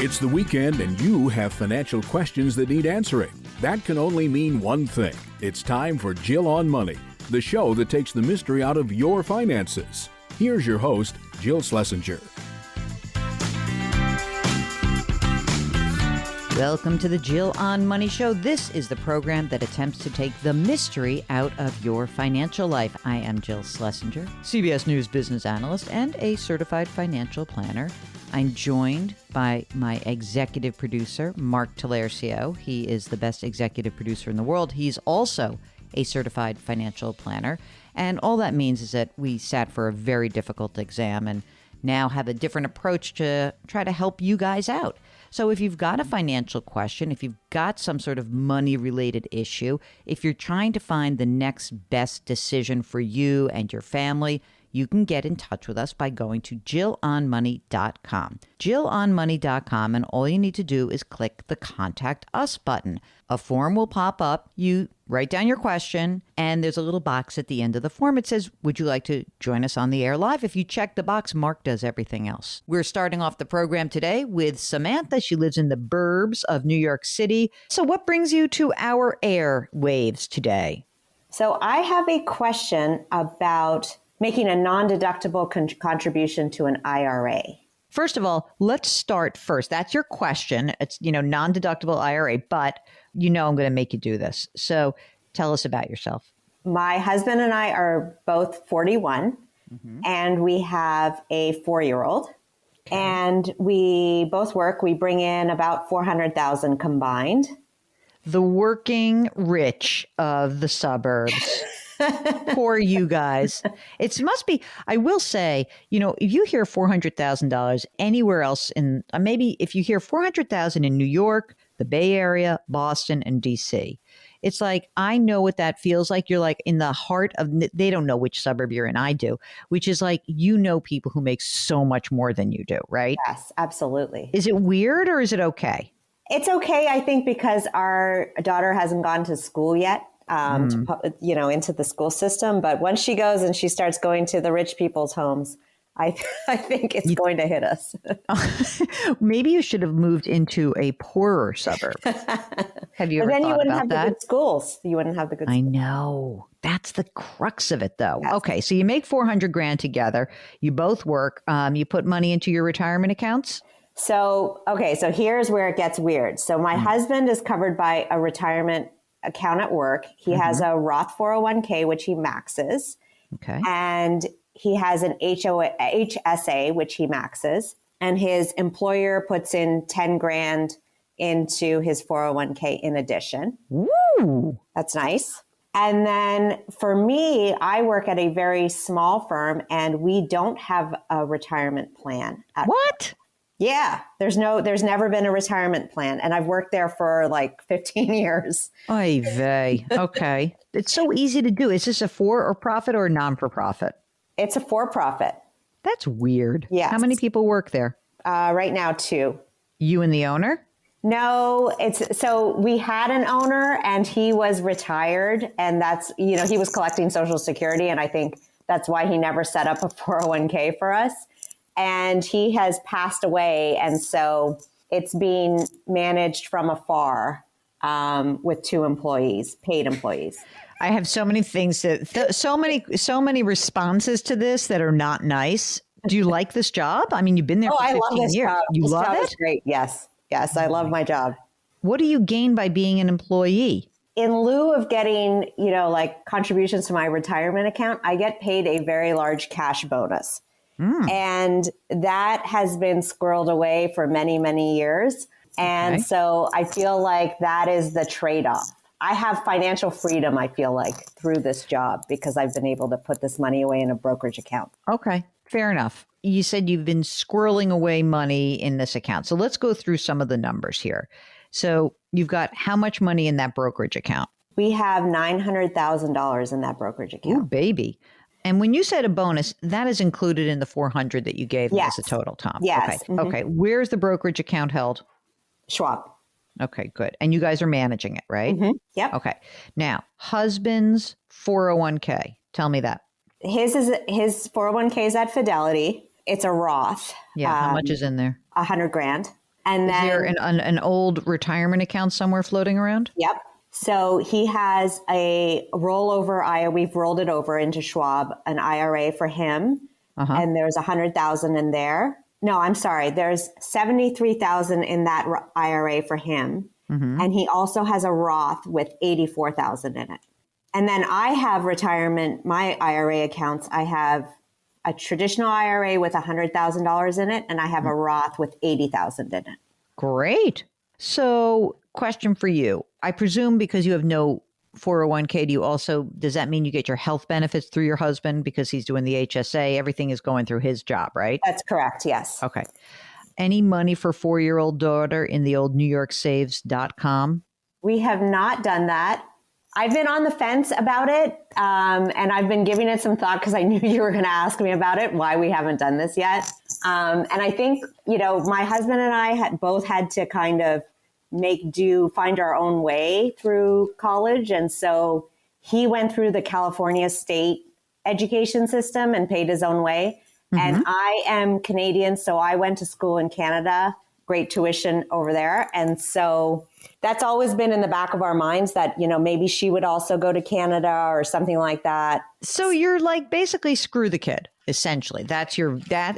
It's the weekend and you have financial questions that need answering. That can only mean one thing. It's time for Jill on Money, the show that takes the mystery out of your finances. Here's your host, Jill Schlesinger. Welcome to the Jill on Money Show. This is the program that attempts to take the mystery out of your financial life. I am Jill Schlesinger, CBS News business analyst and a certified financial planner. I'm joined by my executive producer, Mark Talercio. He is the best executive producer in the world. He's also a certified financial planner. And all that means is that we sat for a very difficult exam and now have a different approach to try to help you guys out. So if you've got a financial question, if you've got some sort of money-related issue, if you're trying to find the next best decision for you and your family, you can get in touch with us by going to JillOnMoney.com. JillOnMoney.com, and all you need to do is click the Contact Us button. A form will pop up. You write down your question, and there's a little box at the end of the form. It says, would you like to join us on the air live? If you check the box, Mark does everything else. We're starting off the program today with Samantha. She lives in the burbs of New York City. So what brings you to our airwaves today? So I have a question about making a non-deductible contribution to an IRA. First of all, let's start first. That's your question. It's, non-deductible IRA, but I'm going to make you do this. So tell us about yourself. My husband and I are both 41, and we have a 4-year-old. Okay. And we both work. We bring in about $400,000 combined. The working rich of the suburbs. Poor you guys. It must be, I will say, if you hear $400,000 anywhere else maybe if you hear $400,000 in New York, the Bay Area, Boston, and DC, it's like, I know what that feels like. You're like in the heart of, they don't know which suburb you're in. I do, which is like, people who make so much more than you do, right? Yes, absolutely. Is it weird or is it okay? It's okay, I think, because our daughter hasn't gone to school yet. Into the school system. But once she goes and she starts going to the rich people's homes, I think it's going to hit us. Maybe you should have moved into a poorer suburb. Have you ever thought about that? Then you wouldn't have the good schools. You wouldn't have the good schools. I know. That's the crux of it, though. Yes. Okay, so you make $400,000 together. You both work. You put money into your retirement accounts? So here's where it gets weird. So my husband is covered by a retirement account at work. He has a Roth 401k, which he maxes. Okay. And he has an HSA, which he maxes. And his employer puts in $10,000 into his 401k in addition. Woo! That's nice. And then for me, I work at a very small firm and we don't have a retirement plan. What? Yeah, there's never been a retirement plan. And I've worked there for like 15 years. Oy vey. Okay. It's so easy to do. Is this a for-profit or a non-for-profit? It's a for-profit. That's weird. Yes. How many people work there? Right now, 2. You and the owner? No, so we had an owner and he was retired and that's, he was collecting Social Security. And I think that's why he never set up a 401k for us. And he has passed away. And so it's being managed from afar with 2 employees, paid employees. I have so many things so many responses to this that are not nice. Do you like this job? I mean, you've been there for 15 years. I love this job. You this love job it? Is great. Yes. I love my job. What do you gain by being an employee? In lieu of getting, like contributions to my retirement account, I get paid a very large cash bonus. And that has been squirreled away for many, many years. And so I feel like that is the trade-off. I have financial freedom, I feel like, through this job because I've been able to put this money away in a brokerage account. Okay, fair enough. You said you've been squirreling away money in this account. So let's go through some of the numbers here. So you've got how much money in that brokerage account? We have $900,000 in that brokerage account. Ooh, baby. And when you said a bonus, that is included in the 400 that you gave me as a total, Tom. Yes. Okay. Okay. Where's the brokerage account held? Schwab. Okay, good. And you guys are managing it, right? Yep. Okay. Now, husband's 401k. Tell me that. His 401k is at Fidelity. It's a Roth. Yeah. How much is in there? $100,000. And Is then there an old retirement account somewhere floating around? Yep. So he has a rollover IRA. We've rolled it over into Schwab, an IRA for him. And there's 100,000 in there. No, I'm sorry. There's 73,000 in that IRA for him. And he also has a Roth with 84,000 in it. And then I have retirement, my IRA accounts. I have a traditional IRA with $100,000 in it, and I have a Roth with 80,000 in it. Great. So, question for you. I presume because you have no 401k, does that mean you get your health benefits through your husband because he's doing the HSA? Everything is going through his job, right? That's correct. Yes. Okay. Any money for 4-year-old daughter in the old NewYorkSaves.com? We have not done that. I've been on the fence about it, and I've been giving it some thought because I knew you were going to ask me about it, why we haven't done this yet. And I think, my husband and I both had to kind of find our own way through college. And so he went through the California state education system and paid his own way. And I am Canadian, so I went to school in Canada, great tuition over there. And so that's always been in the back of our minds that, maybe she would also go to Canada or something like that. So you're like basically screw the kid, essentially. That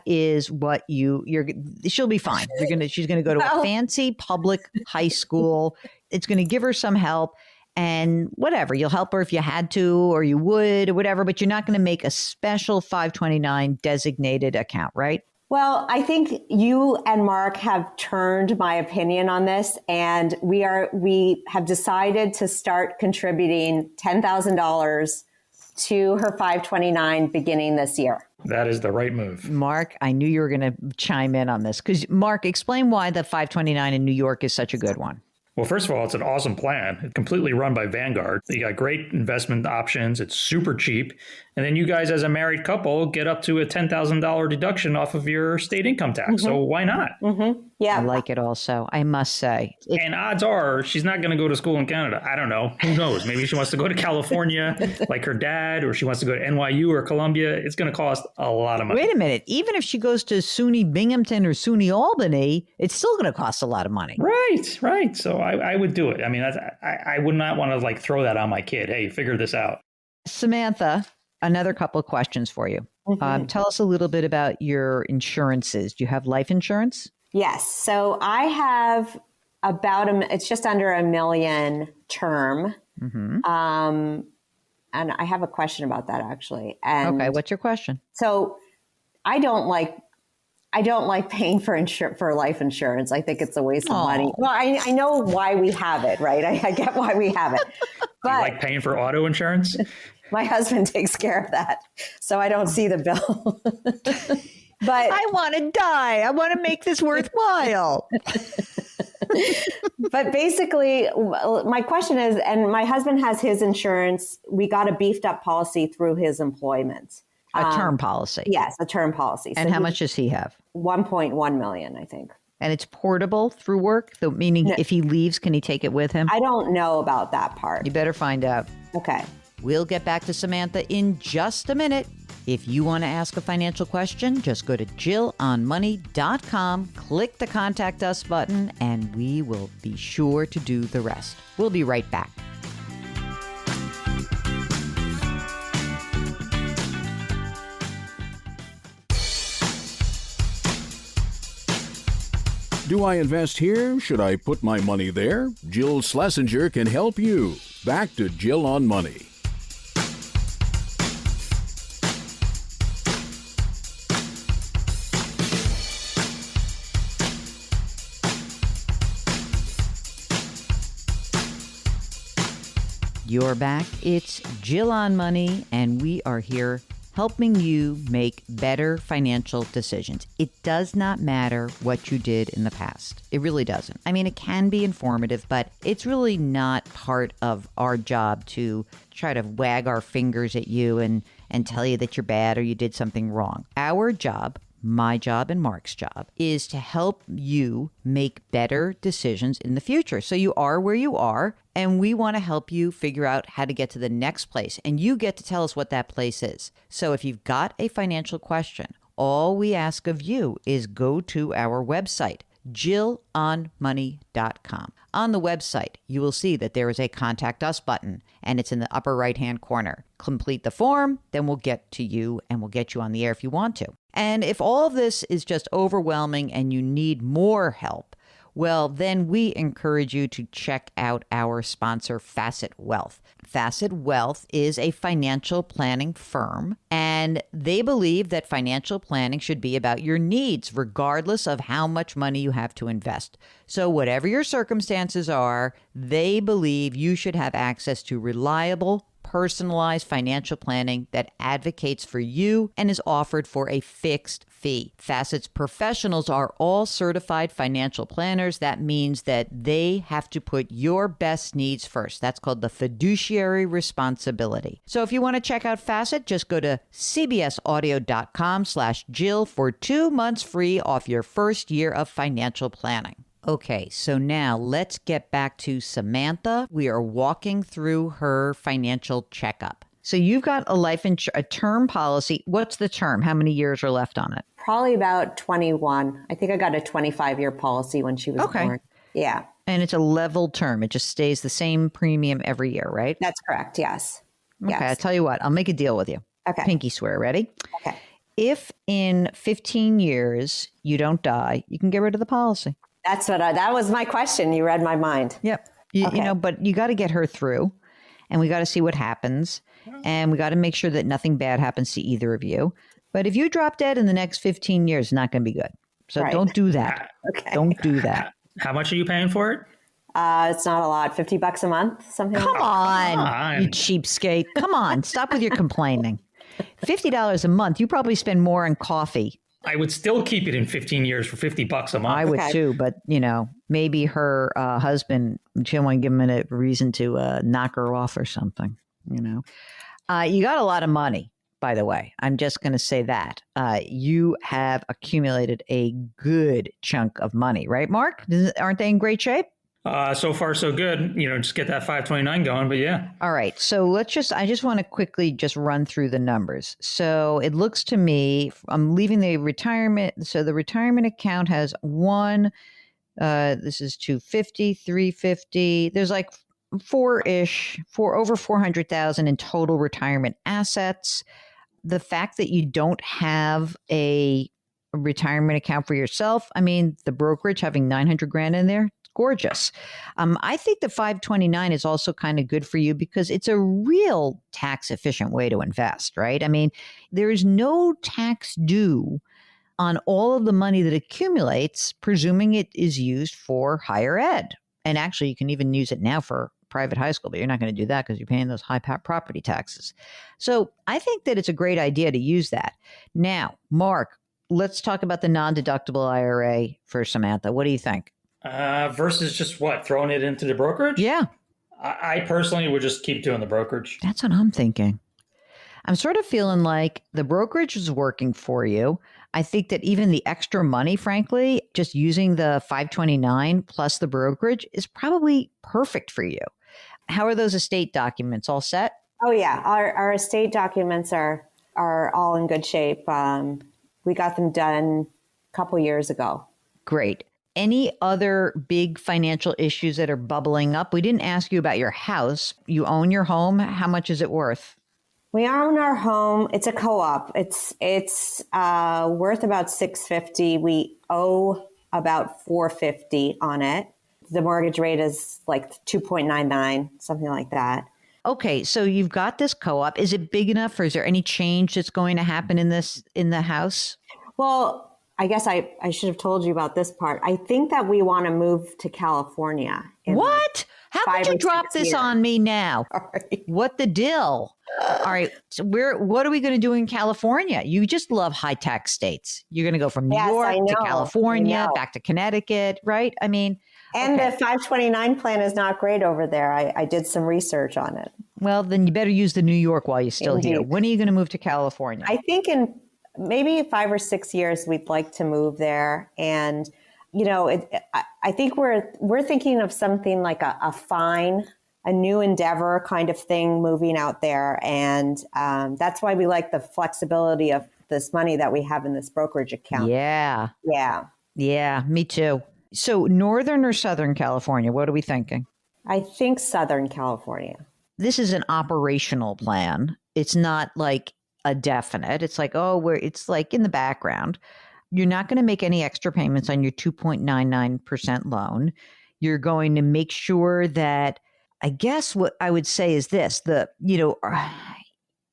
is what she'll be fine. She's going to go to a fancy public high school. It's going to give her some help. And whatever, you'll help her if you had to, or you would, or whatever, but you're not going to make a special 529 designated account, right? Well, I think you and Mark have turned my opinion on this, and we have decided to start contributing $10,000 to her 529 beginning this year. That is the right move. Mark, I knew you were going to chime in on this because Mark, explain why the 529 in New York is such a good one. Well, first of all, it's an awesome plan. It's completely run by Vanguard. You got great investment options. It's super cheap. And then you guys, as a married couple, get up to a $10,000 deduction off of your state income tax. So why not? Yeah. I like it also, I must say. And odds are she's not going to go to school in Canada. I don't know. Who knows? Maybe she wants to go to California like her dad, or she wants to go to NYU or Columbia. It's going to cost a lot of money. Wait a minute. Even if she goes to SUNY Binghamton or SUNY Albany, it's still going to cost a lot of money. Right. So I would do it. I mean, I would not want to throw that on my kid. Hey, figure this out. Samantha, another couple of questions for you. Tell us a little bit about your insurances. Do you have life insurance? Yes. So I have it's just under $1 million term. And I have a question about that actually. And okay. What's your question? So I don't like paying for life insurance. I think it's a waste of money. Well, I know why we have it, right? I get why we have it. But do you like paying for auto insurance? My husband takes care of that, so I don't see the bill. But I want to die. I want to make this worthwhile. But basically, my question is, and my husband has his insurance. We got a beefed up policy through his employment. A term policy. Yes, a term policy. And how much does he have? 1.1 million, I think. And it's portable through work? Meaning if he leaves, can he take it with him? I don't know about that part. You better find out. Okay. We'll get back to Samantha in just a minute. If you want to ask a financial question, just go to JillOnMoney.com, click the Contact Us button, and we will be sure to do the rest. We'll be right back. Do I invest here? Should I put my money there? Jill Schlesinger can help you. Back to Jill on Money. You're back. It's Jill on Money, and we are here helping you make better financial decisions. It does not matter what you did in the past. It really doesn't. I mean, it can be informative, but it's really not part of our job to try to wag our fingers at you and tell you that you're bad or you did something wrong. Our job, my job and Mark's job, is to help you make better decisions in the future. So you are where you are, and we want to help you figure out how to get to the next place. And you get to tell us what that place is. So if you've got a financial question, all we ask of you is go to our website, JillOnMoney.com. On the website, you will see that there is a Contact Us button, and it's in the upper right-hand corner. Complete the form, then we'll get to you, and we'll get you on the air if you want to. And if all of this is just overwhelming and you need more help, well, then we encourage you to check out our sponsor, Facet Wealth. Facet Wealth is a financial planning firm, and they believe that financial planning should be about your needs, regardless of how much money you have to invest. So whatever your circumstances are, they believe you should have access to reliable, personalized financial planning that advocates for you and is offered for a fixed fee. Facet's professionals are all certified financial planners. That means that they have to put your best needs first. That's called the fiduciary responsibility. So if you want to check out Facet, just go to cbsaudio.com/Jill for 2 months free off your first year of financial planning. Okay, so now let's get back to Samantha. We are walking through her financial checkup. So you've got a term policy. What's the term? How many years are left on it? Probably about 21. I think I got a 25-year policy when she was born. Yeah. And it's a level term. It just stays the same premium every year, right? That's correct. Yes. Okay, yes. I'll tell you what. I'll make a deal with you. Okay. Pinky swear. Ready? Okay. If in 15 years you don't die, you can get rid of the policy. That was my question. You read my mind. Yep. You know, but you got to get her through, and we got to see what happens, and we got to make sure that nothing bad happens to either of you. But if you drop dead in the next 15 years, it's not going to be good. So Don't do that. Okay. Don't do that. How much are you paying for it? It's not a lot. $50 a month, something like that. Come on, you cheapskate. Come on. Stop with your complaining. $50 a month. You probably spend more on coffee. I would still keep it in 15 years for $50 a month. I would too, but maybe her husband, she don't want to give him a reason to knock her off or something. You got a lot of money, by the way. I'm just going to say that you have accumulated a good chunk of money, right, Mark? Aren't they in great shape? So far, so good. Just get that 529 going. But yeah. All right. So I just want to quickly just run through the numbers. So it looks to me, I'm leaving the retirement. So the retirement account has this is 250, 350. There's like over 400,000 in total retirement assets. The fact that you don't have a retirement account for yourself, I mean, the brokerage having 900 grand in there, gorgeous. I think the 529 is also kind of good for you because it's a real tax efficient way to invest, right? I mean, there is no tax due on all of the money that accumulates, presuming it is used for higher ed. And actually, you can even use it now for private high school, but you're not going to do that because you're paying those high property taxes. So I think that it's a great idea to use that. Now, Mark, let's talk about the non-deductible IRA for Samantha. What do you think? Versus just throwing it into the brokerage? Yeah. I personally would just keep doing the brokerage. That's what I'm thinking. I'm sort of feeling like the brokerage is working for you. I think that even the extra money, frankly, just using the 529 plus the brokerage is probably perfect for you. How are those estate documents? All set? Oh, yeah. Our estate documents are all in good shape. We got them done a couple years ago. Great. Any other big financial issues that are bubbling up? We didn't ask you about your house. You own your home. How much is it worth? We own our home. It's a co-op. It's worth about $650. We owe about $450 on it. The mortgage rate is like 2.99, something like that. Okay, so you've got this co-op. Is it big enough, or is there any change that's going to happen in the house? Well, I guess I should have told you about this part. I think that we want to move to California. What? How could you drop this on me now? Sorry. What the deal? All right. So what are we going to do in California? You just love high tax states. You're going to go from New York to California, back to Connecticut, right? I mean. And the 529 plan is not great over there. I did some research on it. Well, then you better use the New York while you're still here. When are you going to move to California? I think in maybe 5 or 6 years, we'd like to move there. And, I think we're thinking of something like a new endeavor kind of thing moving out there. And that's why we like the flexibility of this money that we have in this brokerage account. Yeah. Yeah. Yeah, me too. So Northern or Southern California, what are we thinking? I think Southern California. This is an operational plan. It's not like a definite. It's like, it's like in the background. You're not going to make any extra payments on your 2.99% loan. You're going to make sure that, I guess what I would say is this,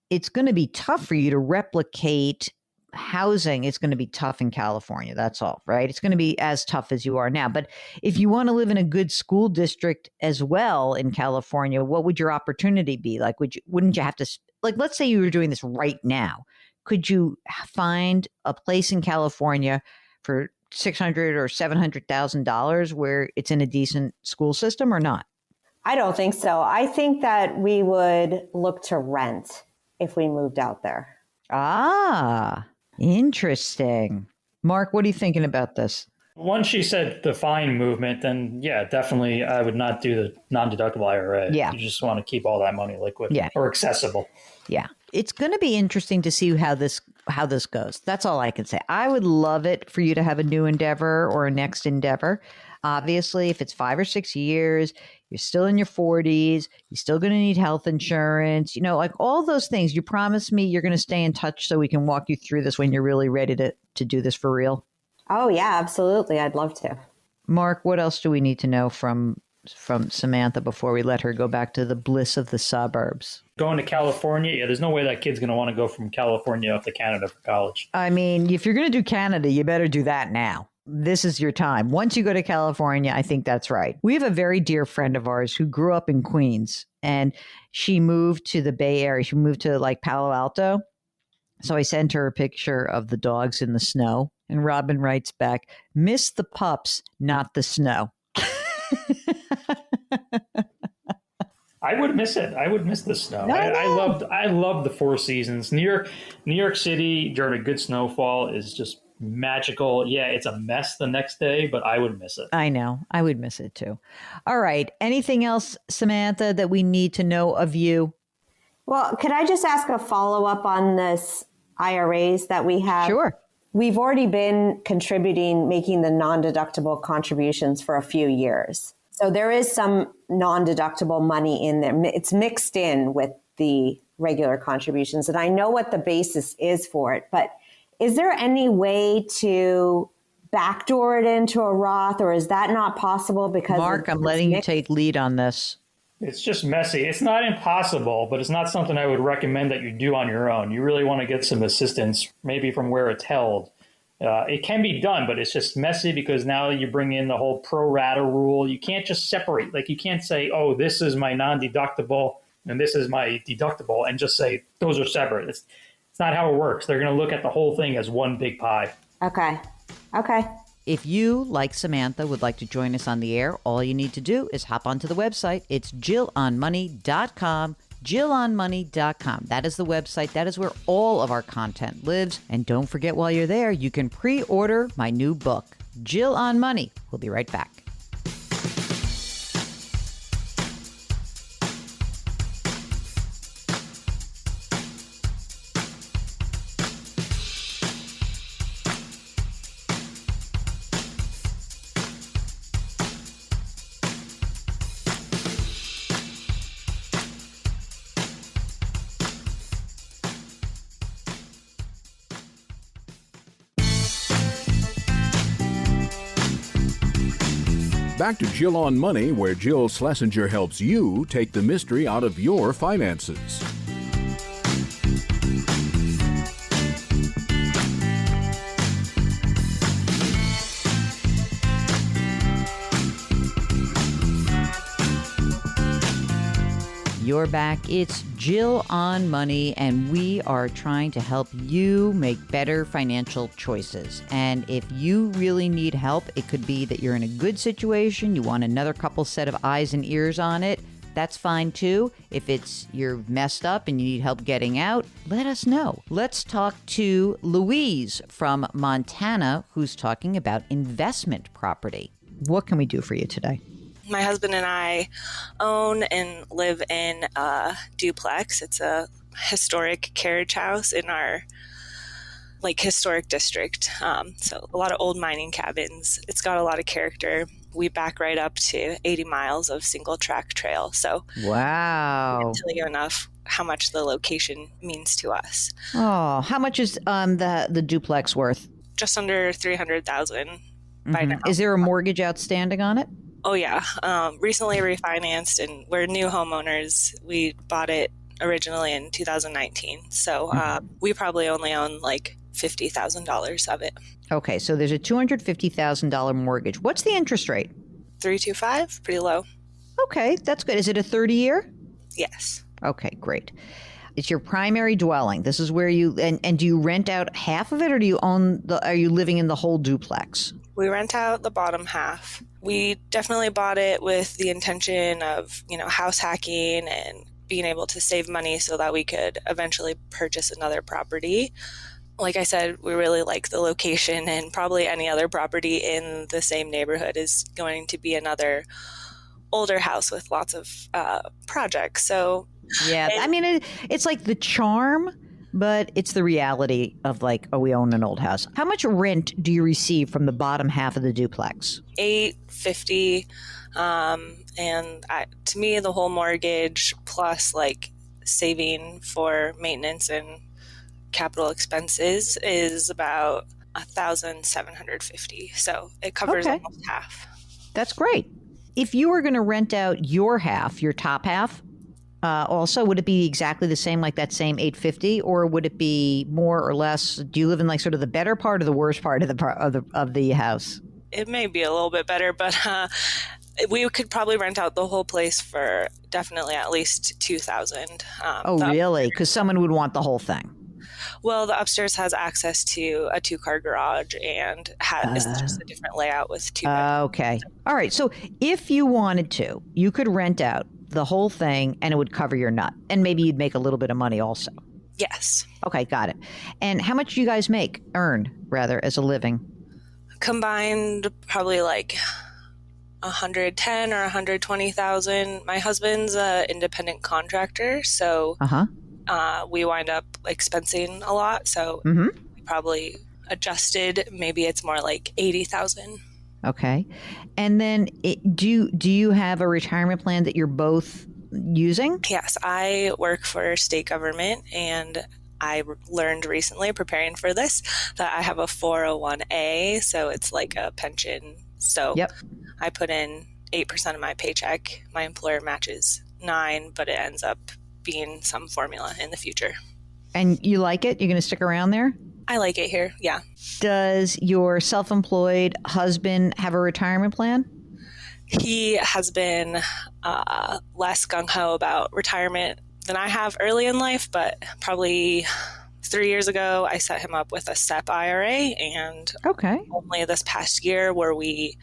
it's going to be tough for you to replicate housing. It's going to be tough in California. That's all, right? It's going to be as tough as you are now. But if you want to live in a good school district as well in California, what would your opportunity be? Like, wouldn't you have to, like, let's say you were doing this right now. Could you find a place in California for $600,000 or $700,000 where it's in a decent school system or not? I don't think so. I think that we would look to rent if we moved out there. Ah, interesting. Mark, what are you thinking about this? Once she said define movement, then yeah, definitely I would not do the non-deductible IRA. Yeah. You just want to keep all that money liquid Yeah. or accessible. Yeah. It's going to be interesting to see how this goes. That's all I can say. I would love it for you to have a new endeavor or a next endeavor. Obviously, if it's 5 or 6 years, you're still in your 40s, you're still going to need health insurance, like all those things. You promise me you're going to stay in touch so we can walk you through this when you're really ready to do this for real. Oh, yeah, absolutely. I'd love to. Mark, what else do we need to know from Samantha before we let her go back to the bliss of the suburbs? Going to California, yeah, there's no way that kid's going to want to go from California up to Canada for college. I mean, if you're going to do Canada, you better do that now. This is your time. Once you go to California, I think that's right. We have a very dear friend of ours who grew up in Queens, and she moved to the Bay Area. She moved to like Palo Alto. So I sent her a picture of the dogs in the snow, and Robin writes back, "Miss the pups, not the snow." I would miss it. I would miss the snow. I loved the Four Seasons. New York City during a good snowfall is just magical. Yeah, it's a mess the next day, but I would miss it. I know. I would miss it too. All right. Anything else, Samantha, that we need to know of you? Well, could I just ask a follow-up on this IRAs that we have? Sure. We've already been contributing, making the non-deductible contributions for a few years. So there is some non-deductible money in there. It's mixed in with the regular contributions. And I know what the basis is for it, but is there any way to backdoor it into a Roth, or is that not possible? Because Mark, I'm letting you take lead on this. It's just messy. It's not impossible, but it's not something I would recommend that you do on your own. You really want to get some assistance, maybe from where it's held. It can be done, but it's just messy because now you bring in the whole pro rata rule. You can't just separate. Like, you can't say, oh, this is my non-deductible and this is my deductible, and just say those are separate. It's not how it works. They're going to look at the whole thing as one big pie. Okay. If you, like Samantha, would like to join us on the air, all you need to do is hop onto the website. It's JillOnMoney.com. JillOnMoney.com. That is the website. That is where all of our content lives. And don't forget, while you're there, you can pre-order my new book, Jill on Money. We'll be right back. Back to Jill on Money, where Jill Schlesinger helps you take the mystery out of your finances. You're back. It's Jill on Money, and we are trying to help you make better financial choices. And if you really need help, it could be that you're in a good situation, you want another couple set of eyes and ears on it. That's fine too. If you're messed up and you need help getting out, let us know. Let's talk to Louise from Montana, who's talking about investment property. What can we do for you today? My husband and I own and live in a duplex. It's a historic carriage house in our like historic district. So a lot of old mining cabins. It's got a lot of character. We back right up to 80 miles of single track trail. So wow. I can't tell you enough how much the location means to us. Oh, how much is the duplex worth? Just under 300,000 by now. Is there a mortgage outstanding on it? Oh yeah. Recently refinanced, and we're new homeowners. We bought it originally in 2019. So we probably only own like $50,000 of it. Okay, so there's a $250,000 mortgage. What's the interest rate? 3.25, pretty low. Okay, that's good. Is it a 30-year? Yes. Okay, great. It's your primary dwelling. This is where you and do you rent out half of it, or do you own are you living in the whole duplex? We rent out the bottom half. We definitely bought it with the intention of, house hacking and being able to save money so that we could eventually purchase another property. Like I said, we really like the location, and probably any other property in the same neighborhood is going to be another older house with lots of projects. So yeah, I mean, it's like the charm, but it's the reality of like, oh, we own an old house. How much rent do you receive from the bottom half of the duplex? $850, and to me, the whole mortgage plus like saving for maintenance and capital expenses is about $1,750. So it covers almost half. That's great. If you were going to rent out your half, your top half, also, would it be exactly the same, like that same $850, or would it be more or less? Do you live in like sort of the better part or the worst part of the house? It may be a little bit better, but we could probably rent out the whole place for definitely at least $2,000. Oh, really? Because someone would want the whole thing. Well, the upstairs has access to a 2-car garage and it's just a different layout with 2 bedrooms. Okay. All right. So if you wanted to, you could rent out the whole thing and it would cover your nut. And maybe you'd make a little bit of money also. Yes. Okay, got it. And how much do you guys earn as a living? Combined, probably like 110 or 120,000. My husband's an independent contractor, so we wind up expensing a lot. So we probably adjusted. Maybe it's more like 80,000. Okay. And then do you have a retirement plan that you're both using? Yes, I work for state government, and I learned recently preparing for this that I have a 401A, so it's like a pension. So I put in 8% of my paycheck. My employer matches 9%, but it ends up being some formula in the future. And you like it? You're going to stick around there? I like it here, yeah. Does your self-employed husband have a retirement plan? He has been less gung-ho about retirement than I have early in life, but probably 3 years ago, I set him up with a SEP IRA, and only this past year were we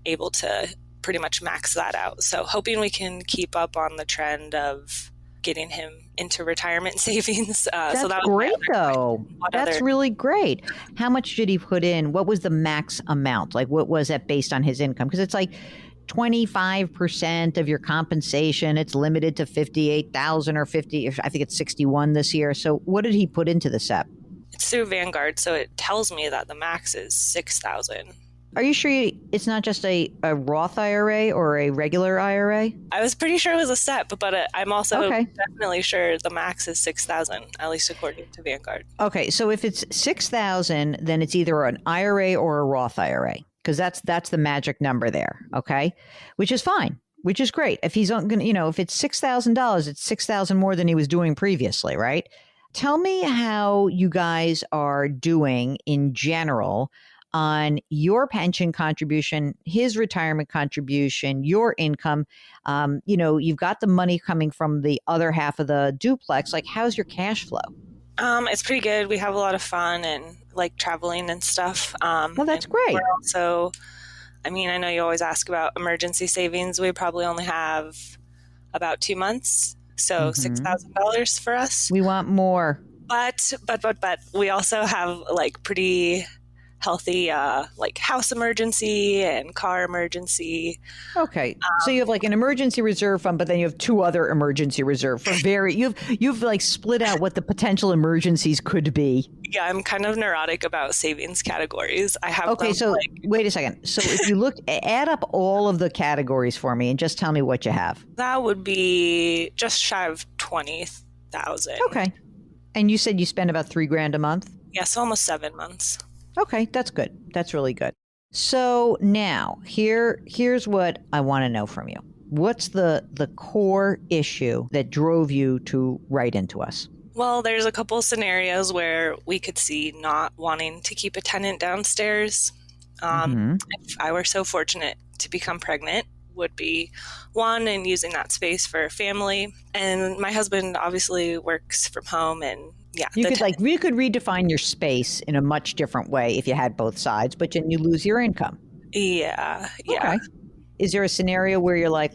able to pretty much max that out. So hoping we can keep up on the trend of getting him into retirement savings. That's so that was great, though. That's really great. How much did he put in? What was the max amount? Like, what was that based on his income? Because it's like 25% of your compensation. It's limited to 58,000 or 50. I think it's 61 this year. So what did he put into the SEP? It's through Vanguard, so it tells me that the max is 6,000. Are you sure it's not just a Roth IRA or a regular IRA? I was pretty sure it was a SEP, but I'm also definitely sure the max is 6,000, at least according to Vanguard. Okay, so if it's 6,000, then it's either an IRA or a Roth IRA, because that's the magic number there. Okay, which is fine, which is great. If he's going to, if it's $6,000, it's $6,000 more than he was doing previously, right? Tell me how you guys are doing in general on your pension contribution, his retirement contribution, your income. You've got the money coming from the other half of the duplex. Like, how's your cash flow? It's pretty good. We have a lot of fun and like traveling and stuff. Well, that's great. Also, I know you always ask about emergency savings. We probably only have about 2 months. So $6,000 for us. We want more. But we also have like pretty healthy, like house emergency and car emergency. Okay. So you have like an emergency reserve fund, but then you have two other emergency reserve for you've like split out what the potential emergencies could be. Yeah, I'm kind of neurotic about savings categories. I have Okay, them, so wait a second. So if you add up all of the categories for me and just tell me what you have. that would be just shy of 20,000. Okay. And you said you spend about $3,000 a month? Yeah, so almost 7 months. Okay, that's good. That's really good. So now here's what I want to know from you. What's the core issue that drove you to write into us? Well, there's a couple scenarios where we could see not wanting to keep a tenant downstairs. If I were so fortunate to become pregnant, would be one, and using that space for family. And my husband obviously works from home, and yeah, you could redefine your space in a much different way if you had both sides, but then you lose your income. Yeah. Okay. Is there a scenario where you're like,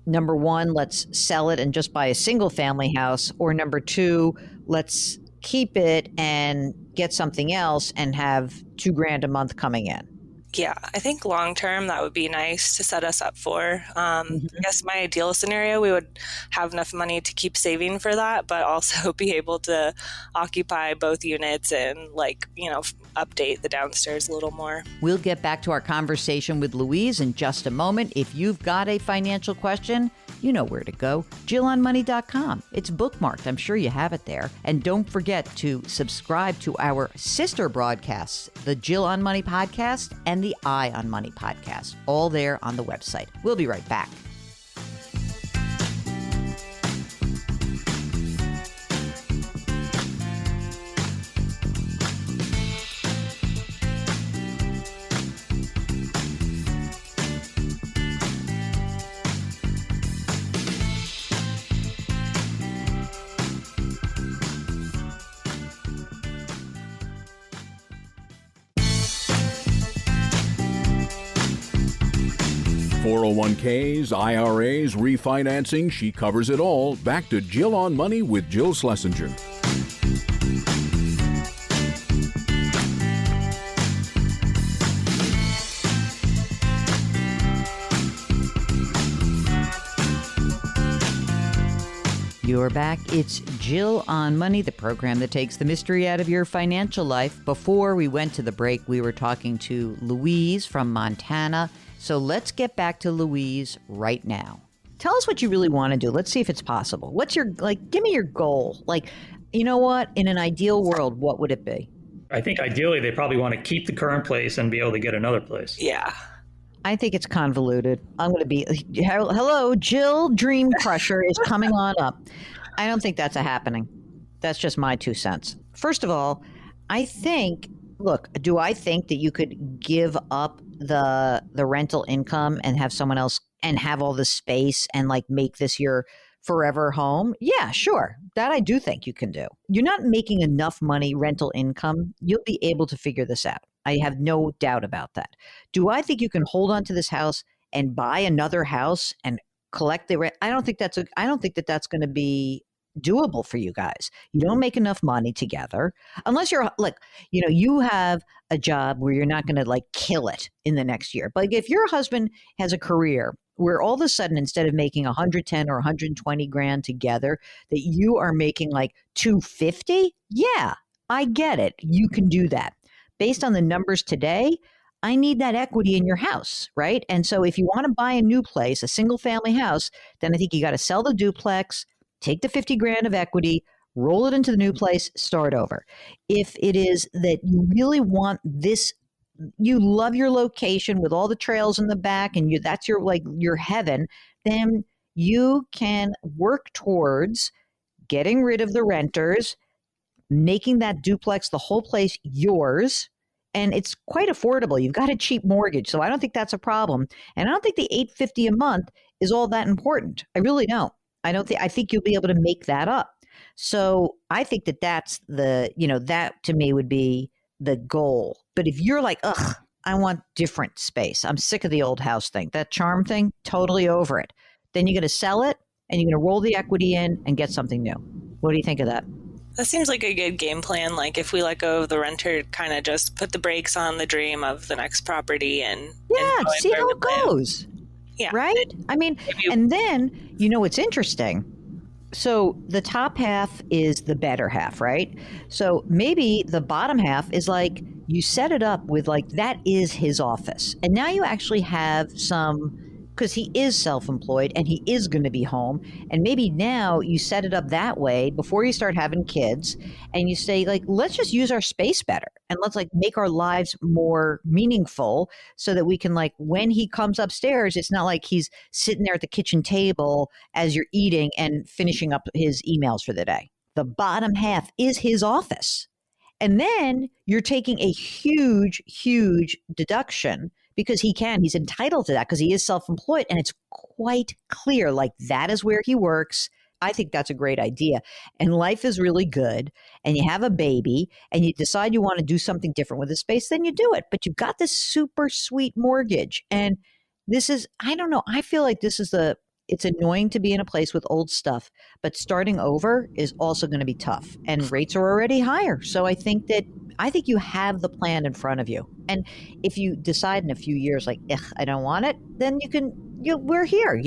number one, let's sell it and just buy a single family house, or number two, let's keep it and get something else and have $2,000 a month coming in? Yeah, I think long term that would be nice to set us up for. I guess my ideal scenario, we would have enough money to keep saving for that, but also be able to occupy both units and update the downstairs a little more. We'll get back to our conversation with Louise in just a moment. If you've got a financial question, you know where to go. JillOnMoney.com. It's bookmarked. I'm sure you have it there. And don't forget to subscribe to our sister broadcasts, the Jill on Money podcast and the Eye on Money podcast, all there on the website. We'll be right back. .401ks, IRAs, refinancing, she covers it all. Back to Jill on Money with Jill Schlesinger. You're back. It's Jill on Money, the program that takes the mystery out of your financial life. Before we went to the break, we were talking to Louise from Montana. So let's get back to Louise right now. Tell us what you really want to do. Let's see if it's possible. What's your, give me your goal. You know what? In an ideal world, what would it be? I think ideally they probably want to keep the current place and be able to get another place. Yeah. I think it's convoluted. I'm going to be, hello, Jill Dream Crusher is coming on up. I don't think that's happening. That's just my 2 cents. First of all, I think, do I think that you could give up the rental income and have someone else and have all the space and make this your forever home? Yeah, sure. That I do think you can do. You're not making enough money rental income. You'll be able to figure this out. I have no doubt about that. Do I think you can hold on to this house and buy another house and collect the rent? I don't think that's going to be doable for you guys. You don't make enough money together unless you're you have a job where you're not going to kill it in the next year. But if your husband has a career where all of a sudden, instead of making 110 or 120 grand together, that you are making 250, yeah, I get it. You can do that. Based on the numbers today, I need that equity in your house, right? And so if you want to buy a new place, a single family house, then I think you got to sell the duplex, take the 50 grand of equity, roll it into the new place, start over. If it is that you really want this, you love your location with all the trails in the back and that's your heaven, then you can work towards getting rid of the renters, making that duplex, the whole place, yours. And it's quite affordable. You've got a cheap mortgage. So I don't think that's a problem. And I don't think the $850 a month is all that important. I really don't. I think you'll be able to make that up. So I think that's that to me would be the goal. But if you're I want different space. I'm sick of the old house thing. That charm thing, totally over it. Then you're going to sell it and you're going to roll the equity in and get something new. What do you think of that? That seems like a good game plan. Like if we let go of the renter, kind of just put the brakes on the dream of the next property and enjoy see where how we it live. goes. Yeah. Right? I mean, and then, what's interesting? So the top half is the better half, right? So maybe the bottom half is like you set it up with like that is his office. And now you actually have some, because he is self-employed and he is going to be home. And maybe now you set it up that way before you start having kids and you say like, let's just use our space better and let's like make our lives more meaningful so that we can like, when he comes upstairs, it's not like he's sitting there at the kitchen table as you're eating and finishing up his emails for the day. The bottom half is his office. And then you're taking a huge, huge deduction because he's entitled to that because he is self-employed and it's quite clear like that is where he works. I think that's a great idea. And life is really good and you have a baby and you decide you want to do something different with the space, then you do it. But you've got this super sweet mortgage. And this is, I don't know, I feel like it's annoying to be in a place with old stuff, but starting over is also going to be tough and rates are already higher. So I think you have the plan in front of you. And if you decide in a few years, like, I don't want it, then we're here,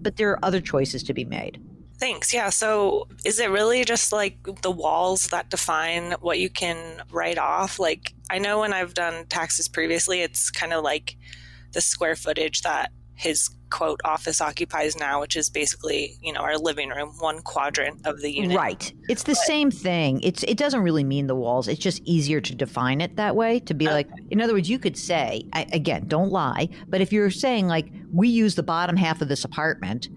but there are other choices to be made. Thanks. Yeah. So is it really just like the walls that define what you can write off? Like I know when I've done taxes previously, it's kind of like the square footage that his quote office occupies now, which is basically, our living room, one quadrant of the unit. Right. It's the same thing. It doesn't really mean the walls. It's just easier to define it that way, to be like, in other words, you could say, again, don't lie, but if you're saying like, we use the bottom half of this apartment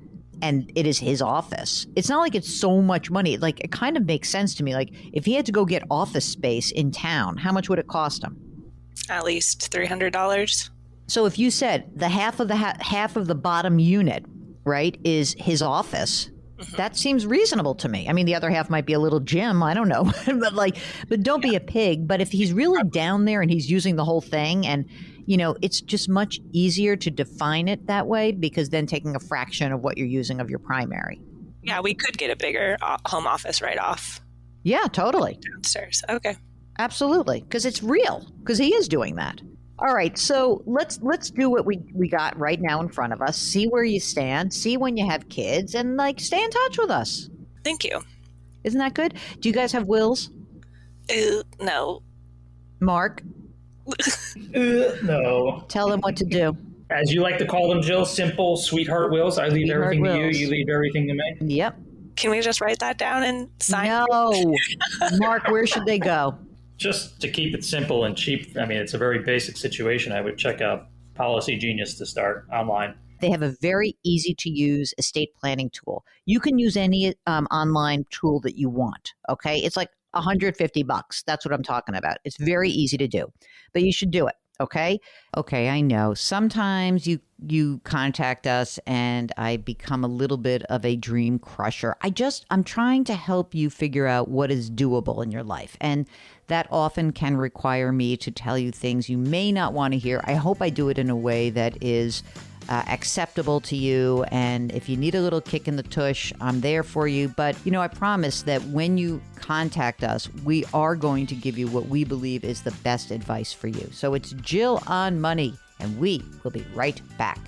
and it is his office, it's not like it's so much money. Like it kind of makes sense to me. Like if he had to go get office space in town, how much would it cost him? At least $300. So if you said the half of the bottom unit, right, is his office, that seems reasonable to me. I mean, the other half might be a little gym. I don't know, but don't be a pig. But if he's really down there and he's using the whole thing, and it's just much easier to define it that way because then taking a fraction of what you're using of your primary. Yeah, we could get a bigger home office right off. Yeah, totally. Downstairs. Okay. Absolutely, because it's real. Because he is doing that. All right, so let's do what we got right now in front of us. See where you stand. See when you have kids, and like stay in touch with us. Thank you. Isn't that good? Do you guys have wills? No. Mark? No. Tell them what to do. As you like to call them, Jill, simple sweetheart wills. I leave Sweetheart everything wills. to you. You leave everything to me. Yep. Can we just write that down and sign? No. Mark, where should they go? Just to keep it simple and cheap, I mean, it's a very basic situation. I would check out Policy Genius to start online. They have a very easy to use estate planning tool. You can use any online tool that you want. Okay. It's like $150. That's what I'm talking about. It's very easy to do, but you should do it. Okay. Okay. I know sometimes you contact us and I become a little bit of a dream crusher. I'm trying to help you figure out what is doable in your life. And that often can require me to tell you things you may not want to hear. I hope I do it in a way that is acceptable to you. And if you need a little kick in the tush, I'm there for you. But, I promise that when you contact us, we are going to give you what we believe is the best advice for you. So it's Jill on Money, and we will be right back.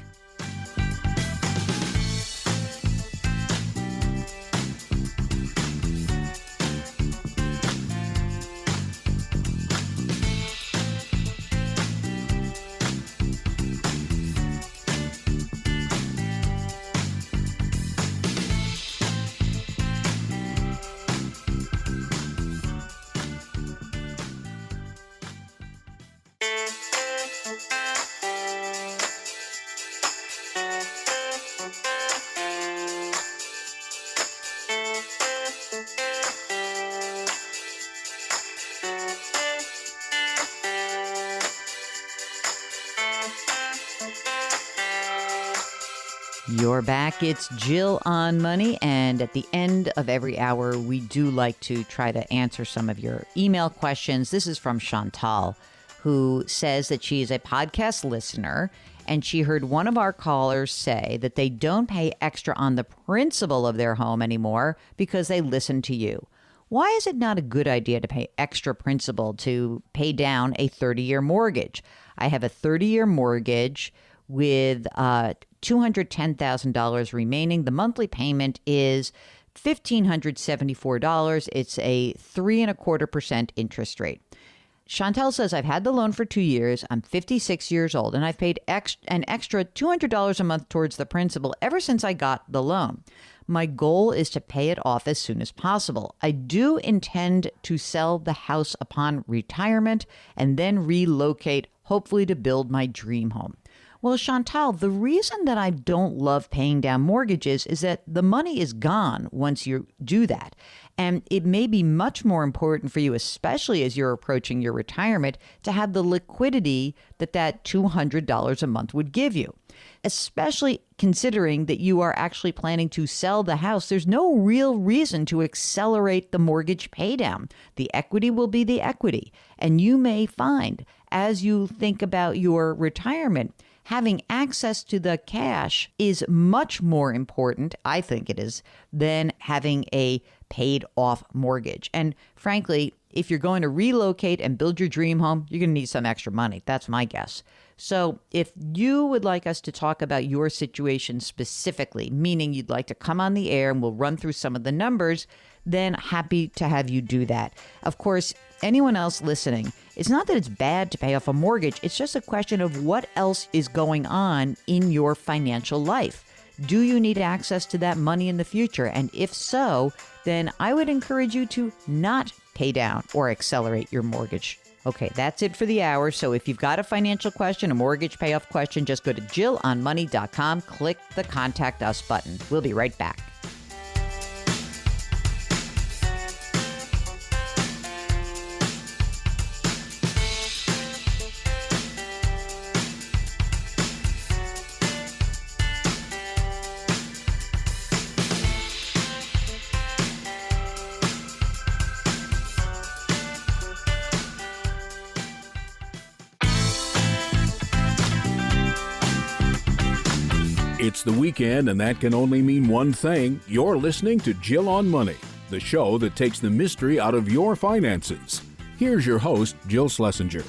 You're back. It's Jill on Money. And at the end of every hour, we do like to try to answer some of your email questions. This is from Chantal, who says that she is a podcast listener and she heard one of our callers say that they don't pay extra on the principal of their home anymore because they listen to you. Why is it not a good idea to pay extra principal to pay down a 30-year mortgage? I have a 30-year mortgage with $210,000 remaining. The monthly payment is $1,574. It's a 3.25% interest rate. Chantel says, I've had the loan for 2 years. I'm 56 years old, and I've paid an extra $200 a month towards the principal ever since I got the loan. My goal is to pay it off as soon as possible. I do intend to sell the house upon retirement and then relocate, hopefully to build my dream home. Well, Chantal, the reason that I don't love paying down mortgages is that the money is gone once you do that. And it may be much more important for you, especially as you're approaching your retirement, to have the liquidity that $200 a month would give you. Especially considering that you are actually planning to sell the house, there's no real reason to accelerate the mortgage paydown. The equity will be the equity. And you may find, as you think about your retirement, having access to the cash is much more important, I think it is, than having a paid off mortgage. And frankly, if you're going to relocate and build your dream home, you're going to need some extra money. That's my guess. So if you would like us to talk about your situation specifically, meaning you'd like to come on the air and we'll run through some of the numbers, then happy to have you do that. Of course, anyone else listening, it's not that it's bad to pay off a mortgage. It's just a question of what else is going on in your financial life. Do you need access to that money in the future? And if so, then I would encourage you to not pay down or accelerate your mortgage. Okay, that's it for the hour. So if you've got a financial question, a mortgage payoff question, just go to JillOnMoney.com, click the Contact Us button. We'll be right back. It's the weekend, and that can only mean one thing. You're listening to Jill on Money, the show that takes the mystery out of your finances. Here's your host, Jill Schlesinger.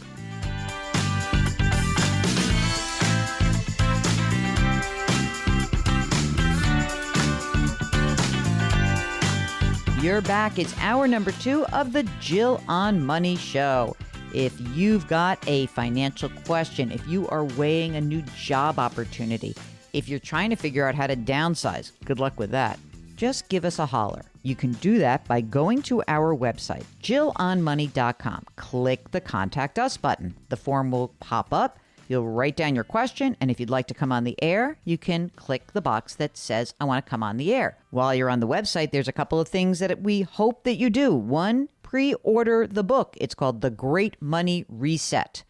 You're back. It's hour number 2 of the Jill on Money show. If you've got a financial question, if you are weighing a new job opportunity, if you're trying to figure out how to downsize, good luck with that. Just give us a holler. You can do that by going to our website, JillOnMoney.com. Click the Contact Us button. The form will pop up. You'll write down your question, and if you'd like to come on the air, you can click the box that says, I want to come on the air. While you're on the website, there's a couple of things that we hope that you do. One, pre-order the book. It's called The Great Money Reset.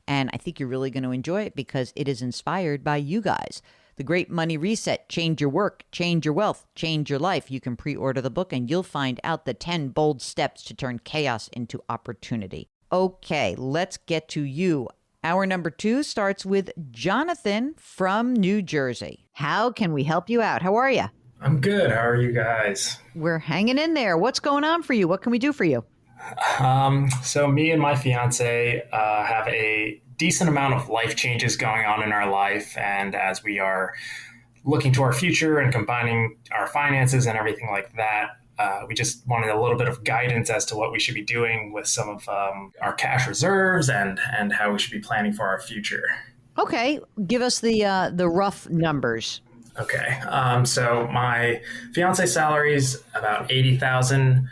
And I think you're really going to enjoy it because it is inspired by you guys. The Great Money Reset, change your work, change your wealth, change your life. You can pre-order the book and you'll find out the 10 bold steps to turn chaos into opportunity. Okay, let's get to you. Hour number 2 starts with Jonathan from New Jersey. How can we help you out? How are you? I'm good. How are you guys? We're hanging in there. What's going on for you? What can we do for you? So me and my fiance have a decent amount of life changes going on in our life. And as we are looking to our future and combining our finances and everything like that, we just wanted a little bit of guidance as to what we should be doing with some of our cash reserves and how we should be planning for our future. Okay. Give us the rough numbers. Okay. So my fiance's salary is about $80,000.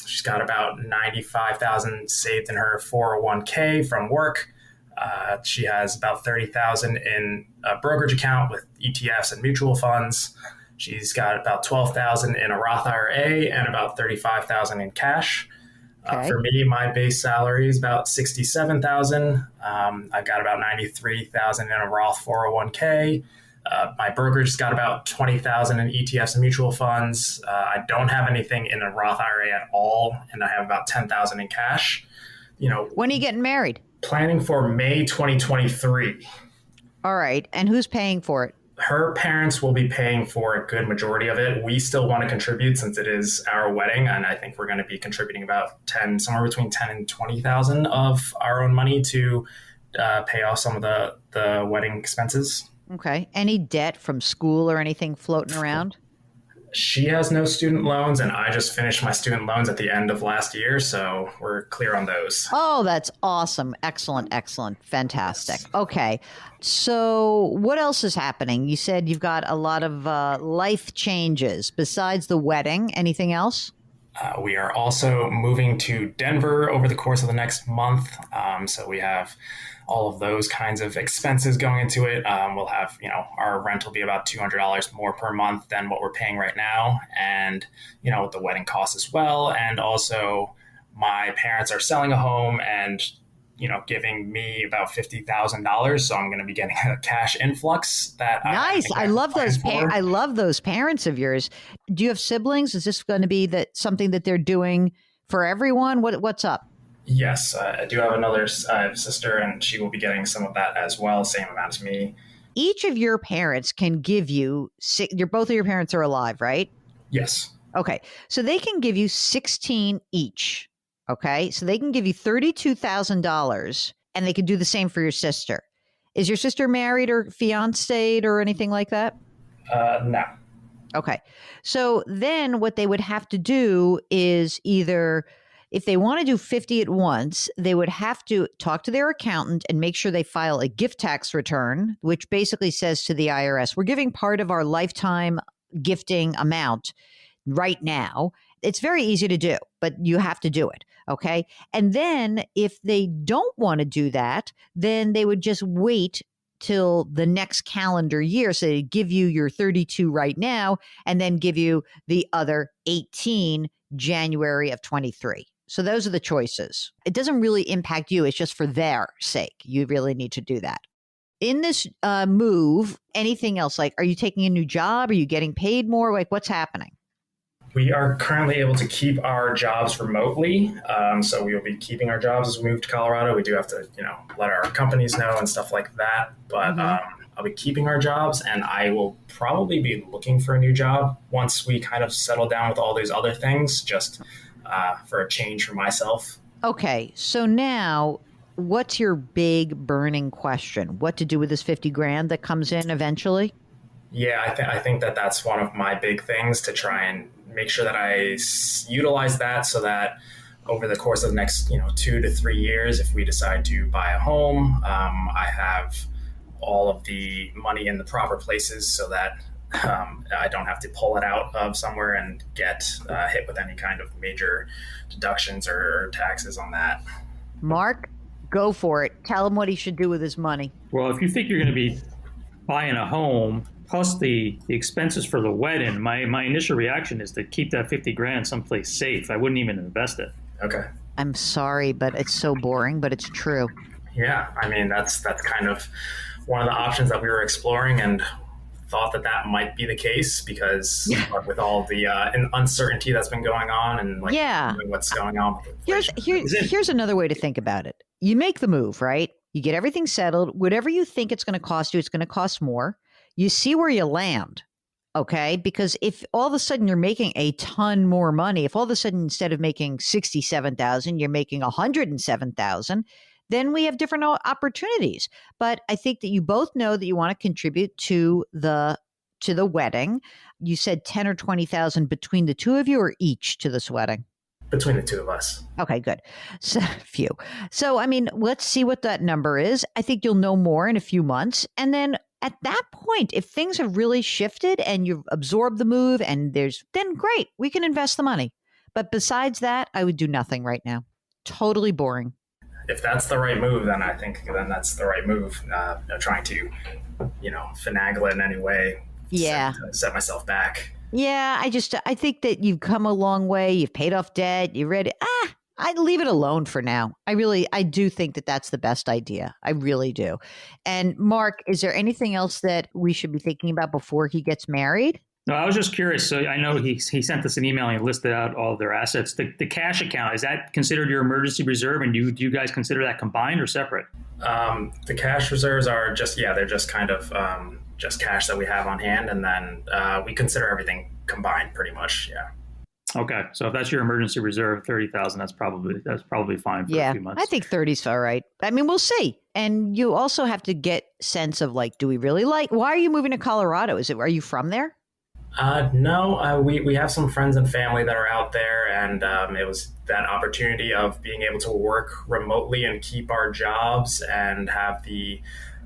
She's got about $95,000 saved in her 401k from work. She has about $30,000 in a brokerage account with ETFs and mutual funds. She's got about $12,000 in a Roth IRA and about $35,000 in cash. Okay. For me, my base salary is about $67,000. I've got about $93,000 in a Roth 401k. My brokerage got about $20,000 in ETFs and mutual funds. I don't have anything in a Roth IRA at all, and I have about $10,000 in cash. When are you getting married? Planning for May 2023. All right. And who's paying for it? Her parents will be paying for a good majority of it. We still want to contribute since it is our wedding, and I think we're going to be contributing about somewhere between 10 and 20,000 of our own money to pay off some of the wedding expenses. Okay. Any debt from school or anything floating around? She has no student loans, and I just finished my student loans at the end of last year, so we're clear on those. Oh, that's awesome. Excellent, excellent. Fantastic. Okay. So what else is happening? You said you've got a lot of life changes besides the wedding. Anything else? We are also moving to Denver over the course of the next month. So we have all of those kinds of expenses going into it. We'll have, our rent will be about $200 more per month than what we're paying right now. And, with the wedding costs as well. And also my parents are selling a home and, giving me about $50,000. So I'm going to be getting a cash influx that nice. I love those. I love those parents of yours. Do you have siblings? Is this going to be something that they're doing for everyone? What's up? Yes, I do have another sister, and she will be getting some of that as well, same amount as me. Each of your parents can give you, both of your parents are alive, right? Yes. Okay, so they can give you 16 each, okay? So they can give you $32,000, and they can do the same for your sister. Is your sister married or fiancéed or anything like that? No. Okay, so then what they would have to do is either... If they want to do 50 at once, they would have to talk to their accountant and make sure they file a gift tax return, which basically says to the IRS, we're giving part of our lifetime gifting amount right now. It's very easy to do, but you have to do it. Okay. And then if they don't want to do that, then they would just wait till the next calendar year. So they give you your 32 right now and then give you the other 18 January of 23. So those are the choices. It doesn't really impact you. It's just for their sake. You really need to do that. In this move, anything else? Like, are you taking a new job? Are you getting paid more? Like, what's happening? We are currently able to keep our jobs remotely. So we will be keeping our jobs as we move to Colorado. We do have to, let our companies know and stuff like that. But I'll be keeping our jobs, and I will probably be looking for a new job once we kind of settle down with all these other things, just for a change for myself. Okay. So now what's your big burning question? What to do with this 50 grand that comes in eventually? Yeah, I think that's one of my big things, to try and make sure that I utilize that so that over the course of the next, 2 to 3 years, if we decide to buy a home, I have all of the money in the proper places so that I don't have to pull it out of somewhere and get hit with any kind of major deductions or taxes on that. Mark, go for it. Tell him what he should do with his money. Well, if you think you're going to be buying a home plus the expenses for the wedding, my initial reaction is to keep that 50 grand someplace safe. I wouldn't even invest it. Okay. I'm sorry, but it's so boring, but it's true. Yeah, I mean, that's kind of one of the options that we were exploring, and thought that might be the case because with all the uncertainty that's been going on and what's going on with here's another way to think about it. You make the move, right? You get everything settled. Whatever you think it's going to cost you, it's going to cost more. You see where you land, okay? Because if all of a sudden you're making a ton more money, if all of a sudden instead of making $67,000, you're making $107,000, then we have different opportunities. But I think that you both know that you want to contribute to the wedding. You said 10 or 20,000 between the two of you, or each to this wedding? Between the two of us. Okay, good. So few. So, I mean, let's see what that number is. I think you'll know more in a few months. And then at that point, if things have really shifted and you've absorbed the move then great, we can invest the money. But besides that, I would do nothing right now. Totally boring. If that's the right move, then I think that's the right move. Trying to, finagle it in any way. Yeah. Set myself back. Yeah, I think that you've come a long way. You've paid off debt. You're ready. I'd leave it alone for now. I do think that that's the best idea. I really do. And Mark, is there anything else that we should be thinking about before he gets married? No, I was just curious. So I know he sent us an email and he listed out all of their assets. The cash account, is that considered your emergency reserve? And do you guys consider that combined or separate? The cash reserves are they're just kind of just cash that we have on hand. And then we consider everything combined pretty much. Yeah. Okay, so if that's your emergency reserve, 30,000, that's probably fine for a few months. I think 30's all right. I mean, we'll see. And you also have to get sense of like, do we really like? Why are you moving to Colorado? Are you from there? No, we have some friends and family that are out there, and it was that opportunity of being able to work remotely and keep our jobs and have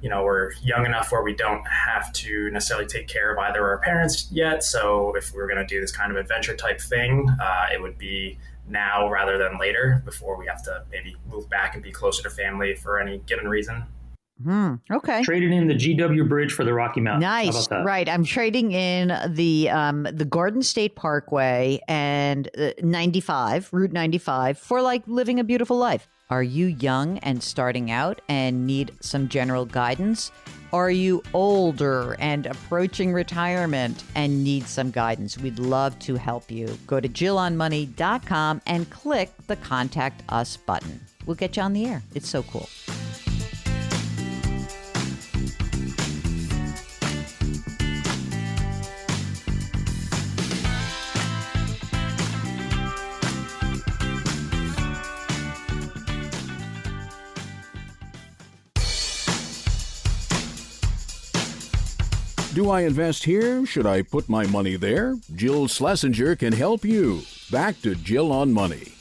we're young enough where we don't have to necessarily take care of either our parents yet. So if we were going to do this kind of adventure type thing, it would be now rather than later, before we have to maybe move back and be closer to family for any given reason. Okay. Trading in the GW Bridge for the Rocky Mountains. Nice. How about that? Right. I'm trading in the Garden State Parkway and Route 95 for like living a beautiful life. Are you young and starting out and need some general guidance? Are you older and approaching retirement and need some guidance? We'd love to help you. Go to JillOnMoney.com and click the Contact Us button. We'll get you on the air. It's so cool. Do I invest here? Should I put my money there? Jill Schlesinger can help you. Back to Jill on Money.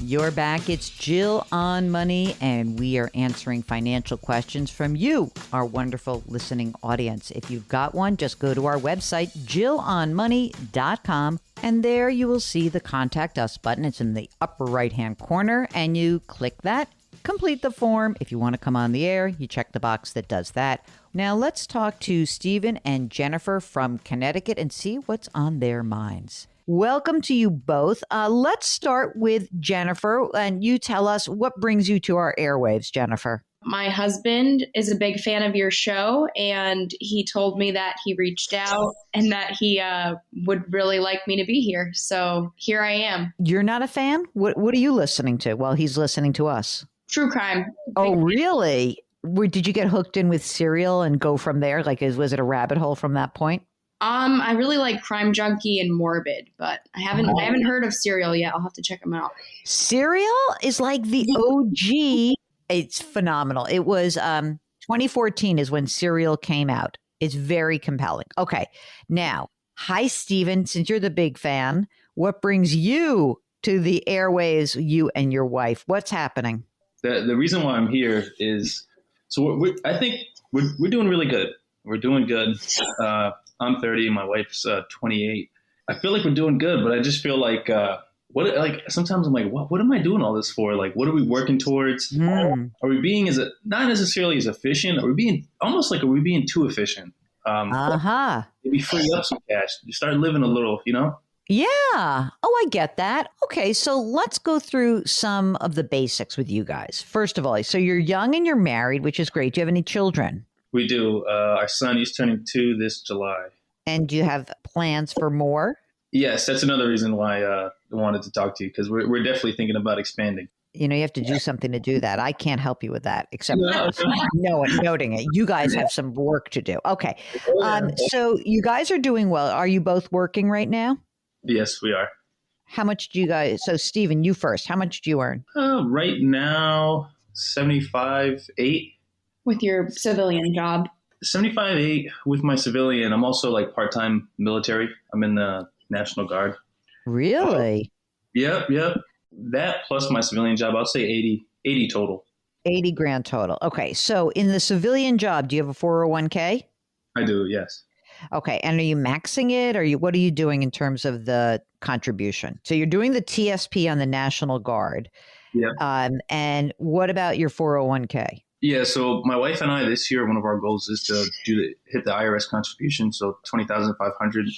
You're back. It's Jill on Money, and we are answering financial questions from you, our wonderful listening audience. If you've got one, just go to our website, JillOnMoney.com, and there you will see the Contact Us button. It's in the upper right-hand corner, and you click that, complete the form. If you want to come on the air, you check the box that does that. Now let's talk to Stephen and Jennifer from Connecticut and see what's on their minds. Welcome to you both. Let's start with Jennifer, and you tell us what brings you to our airwaves, Jennifer. My husband is a big fan of your show, and he told me that he reached out and that he would really like me to be here. So here I am. You're not a fan? What are you listening to while he's listening to us? True crime. Oh, really? Did you get hooked in with Serial and go from there? Like, was it a rabbit hole from that point? I really like Crime Junkie and Morbid, but I haven't heard of Serial yet. I'll have to check them out. Serial is like the OG. It's phenomenal. It was 2014 is when Serial came out. It's very compelling. Okay. Now, hi, Stephen. Since you're the big fan, what brings you to the airways, you and your wife? What's happening? The reason why I'm here is, I think we're doing really good. We're doing good. I'm 30, my wife's 28. I feel like we're doing good, but I just feel like sometimes I'm like, what am I doing all this for? Like, what are we working towards? Are we being not necessarily as efficient? Are we being too efficient? Maybe free up some cash. You start living a little, Yeah. Oh, I get that. Okay, so let's go through some of the basics with you guys. First of all, so you're young and you're married, which is great. Do you have any children? We do. Our son, he's turning 2 this July. And do you have plans for more? Yes, that's another reason why I wanted to talk to you, because we're definitely thinking about expanding. You have to do something to do that. I can't help you with that, except noting it. You guys have some work to do. Okay. So you guys are doing well. Are you both working right now? Yes, we are. How much do you guys? So, Stephen, you first. How much do you earn? Right now, 75,800. With your civilian job? 75,800 with my civilian. I'm also like part-time military. I'm in the National Guard. Really? Yep. That plus my civilian job, I'll say 80 total. 80 grand total. Okay. So in the civilian job, do you have a 401k? I do, yes. Okay. And are you maxing it, or what are you doing in terms of the contribution? So you're doing the TSP on the National Guard. Yeah. And what about your 401k? Yeah, so my wife and I this year, one of our goals is to hit the IRS contribution, so $20,500,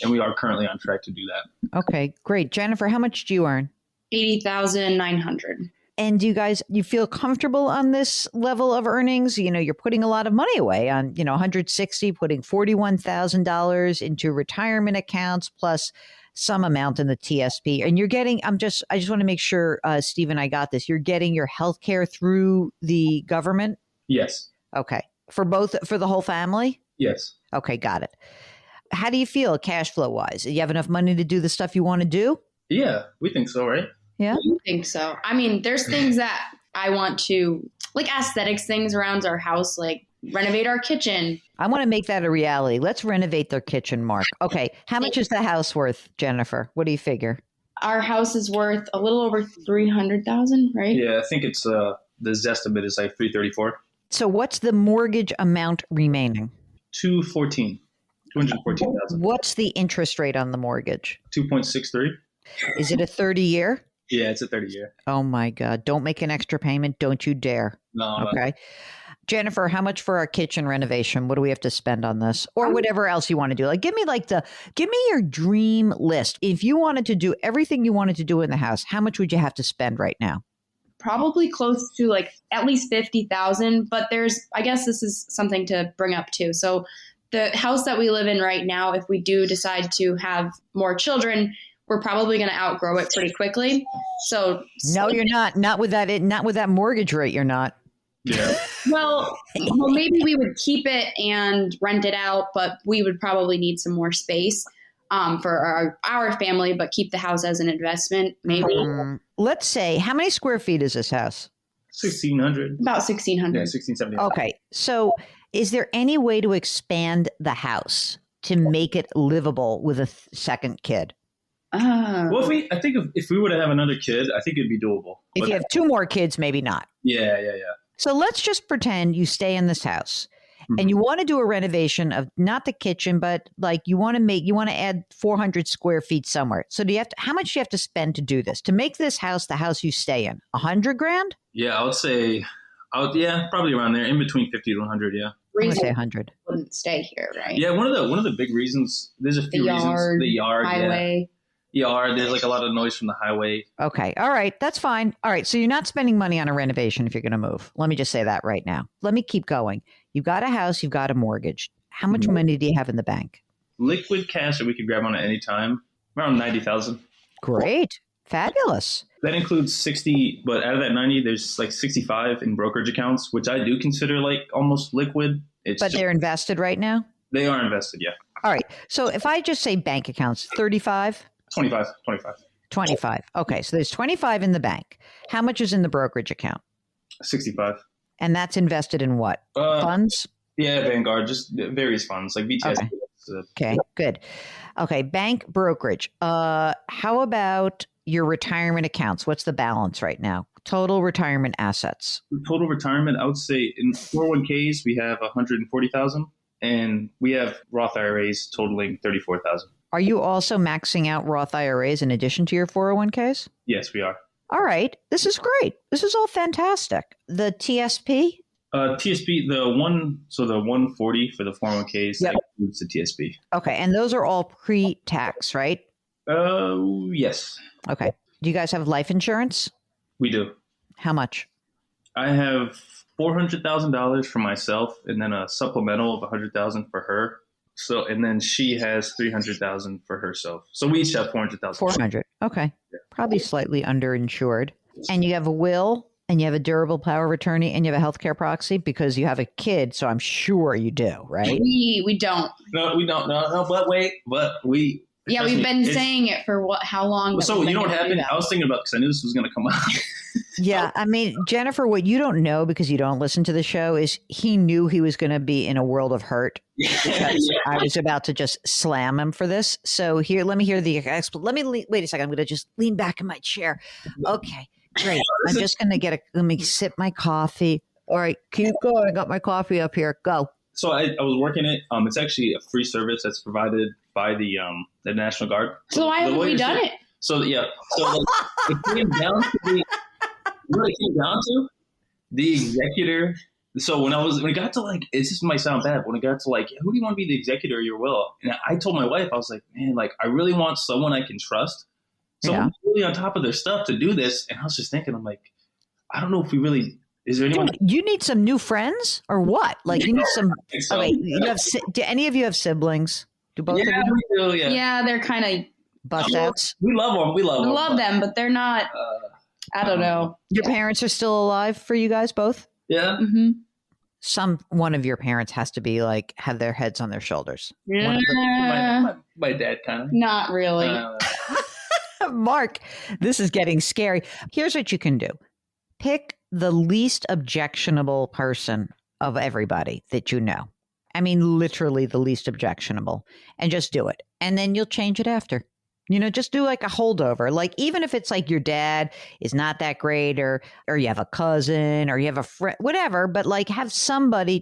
and we are currently on track to do that. Okay, great. Jennifer, how much do you earn? $80,900. And you feel comfortable on this level of earnings? You're putting a lot of money away on, 160, putting $41,000 into retirement accounts plus some amount in the TSP. And you're getting, I just want to make sure, Stephen, I got this. You're getting your health care through the government? Yes. Okay. For the whole family? Yes. Okay. Got it. How do you feel cash flow wise? Do you have enough money to do the stuff you want to do? Yeah, we think so, right? Yeah. I think so. I mean, there's things that I want to, like aesthetics things around our house, like renovate our kitchen. I want to make that a reality. Let's renovate their kitchen, Mark. Okay. How much is the house worth, Jennifer? What do you figure? Our house is worth a little over $300,000, right? Yeah, I think it's the Zestimate is like 334. So what's the mortgage amount remaining? 214,000. What's the interest rate on the mortgage? 2.63. Is it a 30-year? Yeah, it's a 30-year. Oh my God. Don't make an extra payment. Don't you dare. No. Okay. Jennifer, how much for our kitchen renovation? What do we have to spend on this? Or whatever else you want to do? Like, give me your dream list. If you wanted to do everything you wanted to do in the house, how much would you have to spend right now? Probably close to like at least 50,000, but I guess this is something to bring up too. So the house that we live in right now, if we do decide to have more children, we're probably going to outgrow it pretty quickly. So no, you're not. Not with that mortgage rate. You're not. Yeah. Well, maybe we would keep it and rent it out, but we would probably need some more space for our family, but keep the house as an investment, maybe. Let's say, how many square feet is this house? 1,600. About 1,600. Yeah, 1,670. Okay. So is there any way to expand the house to make it livable with a second kid? Well, I think if we were to have another kid, I think it'd be doable. If you have two more kids, maybe not. Yeah. So let's just pretend you stay in this house and you want to do a renovation of not the kitchen, but like you want to add 400 square feet somewhere. So how much do you have to spend to do this? To make this house the house you stay in? $100,000? Yeah, I would say, probably around there, in between 50 to 100. Yeah. I'm gonna say 100. Wouldn't stay here, right? Yeah, one of the big reasons. There's a few reasons. The yard, highway. Yeah. There's like a lot of noise from the highway. Okay. All right. That's fine. All right. So you're not spending money on a renovation if you're going to move. Let me just say that right now. Let me keep going. You've got a house. You've got a mortgage. How much money do you have in the bank? Liquid cash that we could grab on at any time. Around 90,000. Great. Fabulous. That includes 60, but out of that 90, there's like 65 in brokerage accounts, which I do consider like almost liquid. But they're invested right now? They are invested, yeah. All right. So if I just say bank accounts, 35? 25. 25. Okay. So there's 25 in the bank. How much is in the brokerage account? 65. And that's invested in what? Funds? Yeah, Vanguard, just various funds like BTS. Okay. Okay, good. Okay, bank brokerage. How about your retirement accounts? What's the balance right now? Total retirement assets. Total retirement, I would say in 401ks, we have 140,000 and we have Roth IRAs totaling 34,000. Are you also maxing out Roth IRAs in addition to your 401ks? Yes, we are. All right. This is great. This is all fantastic. The TSP? TSP, the 140 for the 401ks, that includes the TSP. Okay. And those are all pre-tax, right? Yes. Okay. Do you guys have life insurance? We do. How much? I have $400,000 for myself and then a supplemental of $100,000 for her. So, and then she has $300,000 for herself. So we each have $400,000. 400. Okay. Yeah. Probably slightly underinsured. And you have a will and you have a durable power of attorney and you have a healthcare proxy because you have a kid. So I'm sure you do, right? We don't. No, we don't. No, but we. Yeah, we've been saying it for how long? So you know what happened? I was thinking about because I knew this was going to come out. Yeah, I mean, Jennifer, what you don't know because you don't listen to the show is he knew he was going to be in a world of hurt because I was about to just slam him for this. So here, let me hear the wait a second. I'm going to just lean back in my chair. Okay, great. I'm just going to let me sip my coffee. All right, keep going. I got my coffee up here. Go. So I was working it. It's actually a free service that's provided by the National Guard. So why haven't we done it? So yeah. So like, it came down to what it came down to the executor. So when it got to like, it just might sound bad, but when it got to like, who do you want to be the executor of your will? And I told my wife, I was like, man, like I really want someone I can trust. Someone really on top of their stuff to do this. And I was just thinking, I'm like, I don't know if we really. Is there anyone? You need some new friends or what? Like you need some. So. Okay, do any of you have siblings? Do both of you? We do. Yeah. Yeah, they're kind of Bust outs. We love them. We love them, but they're not. I don't know. Your parents are still alive for you guys both? Yeah. Mm-hmm. One of your parents has to be like have their heads on their shoulders. My dad kind of. Not really. Mark, this is getting scary. Here's what you can do. Pick the least objectionable person of everybody that you know. I mean, literally the least objectionable, and just do it. And then you'll change it after. Just do like a holdover. Like even if it's like your dad is not that great or you have a cousin or you have a friend, whatever, but like have somebody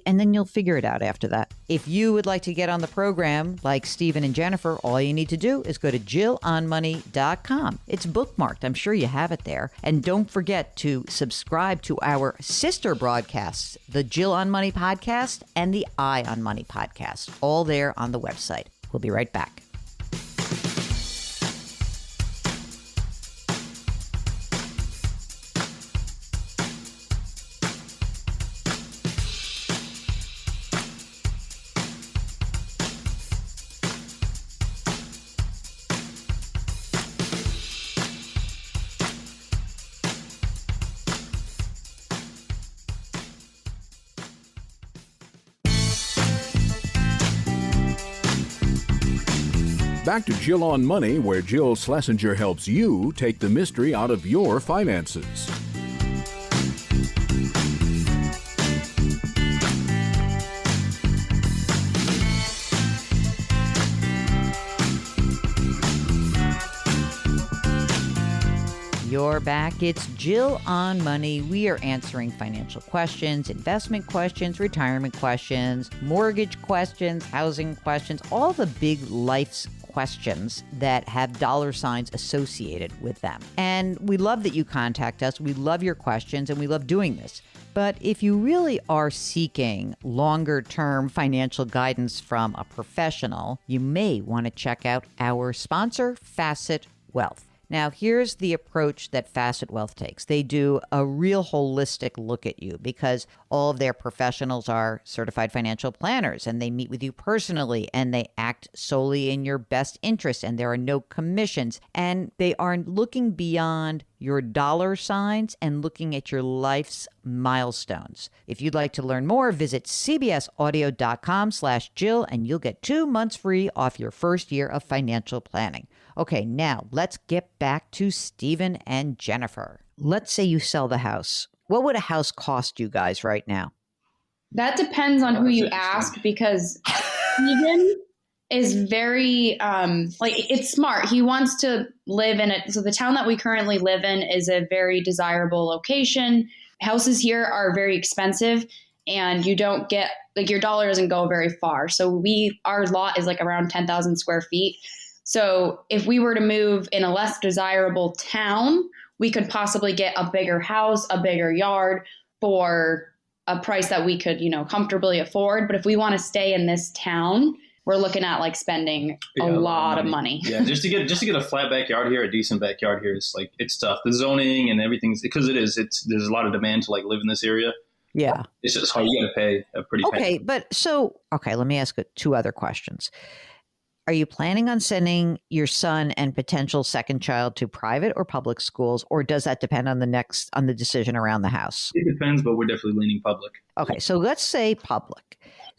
and then you'll figure it out after that. If you would like to get on the program like Stephen and Jennifer, all you need to do is go to JillOnMoney.com. It's bookmarked. I'm sure you have it there. And don't forget to subscribe to our sister broadcasts, the Jill on Money podcast and the Eye on Money podcast, all there on the website. We'll be right back. Back to Jill on Money, where Jill Schlesinger helps you take the mystery out of your finances. You're back. It's Jill on Money. We are answering financial questions, investment questions, retirement questions, mortgage questions, housing questions, all the big life's questions that have dollar signs associated with them. And we love that you contact us. We love your questions and we love doing this. But if you really are seeking longer-term financial guidance from a professional, you may want to check out our sponsor, Facet Wealth. Now, here's the approach that Facet Wealth takes. They do a real holistic look at you because all of their professionals are certified financial planners and they meet with you personally and they act solely in your best interest and there are no commissions and they are looking beyond your dollar signs and looking at your life's milestones. If you'd like to learn more, visit cbsaudio.com/Jill and you'll get 2 months free off your first year of financial planning. Okay, now let's get back to Stephen and Jennifer. Let's say you sell the house. What would a house cost you guys right now? That depends on who you ask because Stephen is very, it's smart. He wants to live in it. So the town that we currently live in is a very desirable location. Houses here are very expensive and you don't get, your dollar doesn't go very far. So our lot is around 10,000 square feet. So if we were to move in a less desirable town, we could possibly get a bigger house, a bigger yard for a price that we could, comfortably afford. But if we want to stay in this town, we're looking at spending a lot of money. Yeah, just to get a flat backyard here, a decent backyard here, it's tough. The zoning and everything's because there's a lot of demand to live in this area. Yeah, it's just hard. You got to pay a pretty. Okay, let me ask 2 other questions. Are you planning on sending your son and potential second child to private or public schools, or does that depend on the decision around the house? It depends, but we're definitely leaning public. Okay, so let's say public.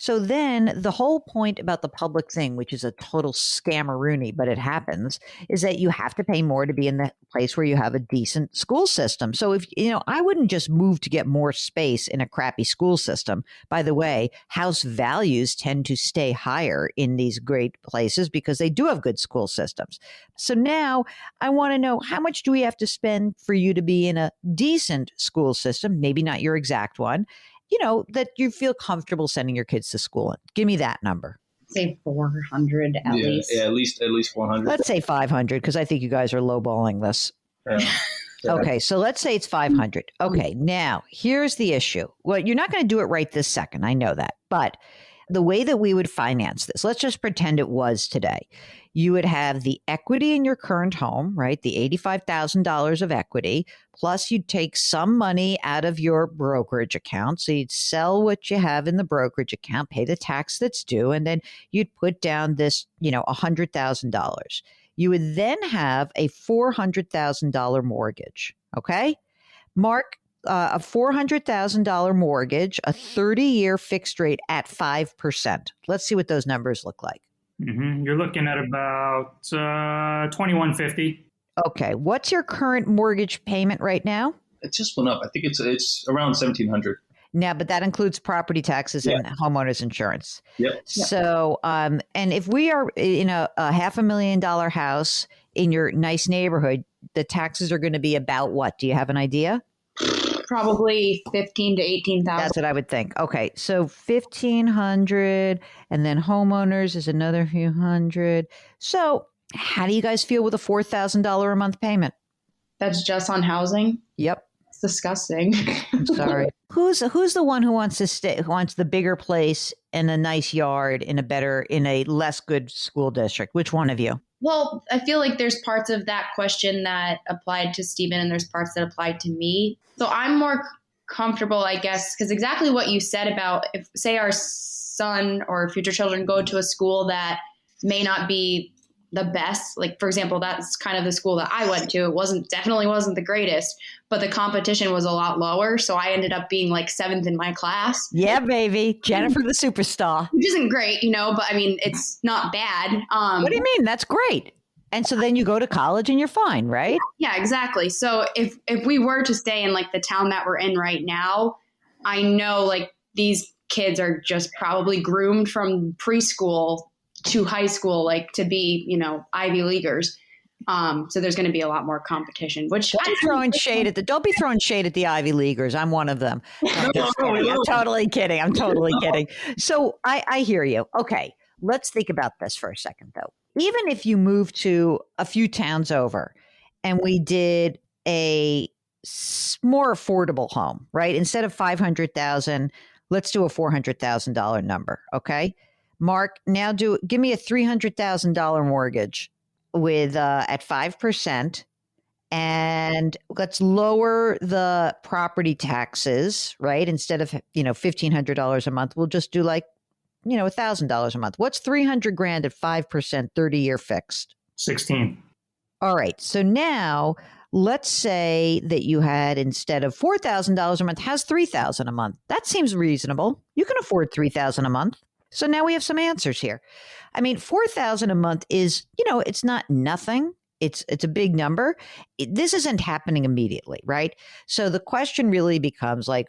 So then the whole point about the public thing, which is a total scammeroonie, but it happens, is that you have to pay more to be in the place where you have a decent school system. So if, I wouldn't just move to get more space in a crappy school system. By the way, house values tend to stay higher in these great places because they do have good school systems. So now I want to know, how much do we have to spend for you to be in a decent school system? Maybe not your exact one. That you feel comfortable sending your kids to school in. Give me that number. Say 400 at least. Yeah, at least 400. Let's say 500 because I think you guys are lowballing this. Yeah. Okay, so let's say it's 500. Okay, now here's the issue. Well, you're not going to do it right this second. I know that. But The way that we would finance this, let's just pretend it was today. You would have the equity in your current home, right? The $85,000 of equity, plus you'd take some money out of your brokerage account. So you'd sell what you have in the brokerage account, pay the tax that's due, and then you'd put down this, $100,000. You would then have a $400,000 mortgage. Okay. Mark, a $400,000 mortgage, a 30-year fixed rate at 5%. Let's see what those numbers look like. You're looking at about $2,150. Okay. What's your current mortgage payment right now? It just went up. I think it's around $1,700. Now, but that includes property taxes and homeowners insurance. Yep. So, and if we are in a $500,000 house in your nice neighborhood, the taxes are going to be about what? Do you have an idea? Probably 15 to 18,000. That's what I would think. Okay, so 1,500, and then homeowners is another few hundred. So, how do you guys feel with a $4,000 a month payment? That's just on housing. Yep. It's disgusting. I'm sorry. Who's the one who wants to stay? Who wants the bigger place and a nice yard in a less good school district? Which one of you? Well, I feel like there's parts of that question that applied to Stephen and there's parts that applied to me. So I'm more comfortable, I guess, because exactly what you said about if, say, our son or future children go to a school that may not be the best. Like, for example, that's kind of the school that I went to. It definitely wasn't the greatest, but the competition was a lot lower. So I ended up being like 7th in my class. Yeah, baby. Jennifer, the superstar. Which isn't great, but I mean, it's not bad. What do you mean? That's great. And so then you go to college and you're fine, right? Yeah, exactly. So if we were to stay in like the town that we're in right now, I know like these kids are just probably groomed from preschool to high school, like to be, Ivy Leaguers. So there's going to be a lot more competition, which don't be throwing shade at the Ivy Leaguers. I'm one of them. I'm totally kidding. I'm totally kidding. So I hear you. Okay. Let's think about this for a second though. Even if you move to a few towns over and we did a more affordable home, right? Instead of $500,000, let's do a $400,000 number. Okay. Mark, now give me a $300,000 mortgage with at 5%, and let's lower the property taxes, right? Instead of $1,500 a month, we'll just do like $1,000 a month. What's $300,000 at 5%, 30-year fixed? 16. All right. So now let's say that you had, instead of $4,000 a month, has $3,000 a month. That seems reasonable. You can afford $3,000 a month. So now we have some answers here. I mean, $4,000 a month is, it's not nothing. It's a big number. This isn't happening immediately, right? So the question really becomes like,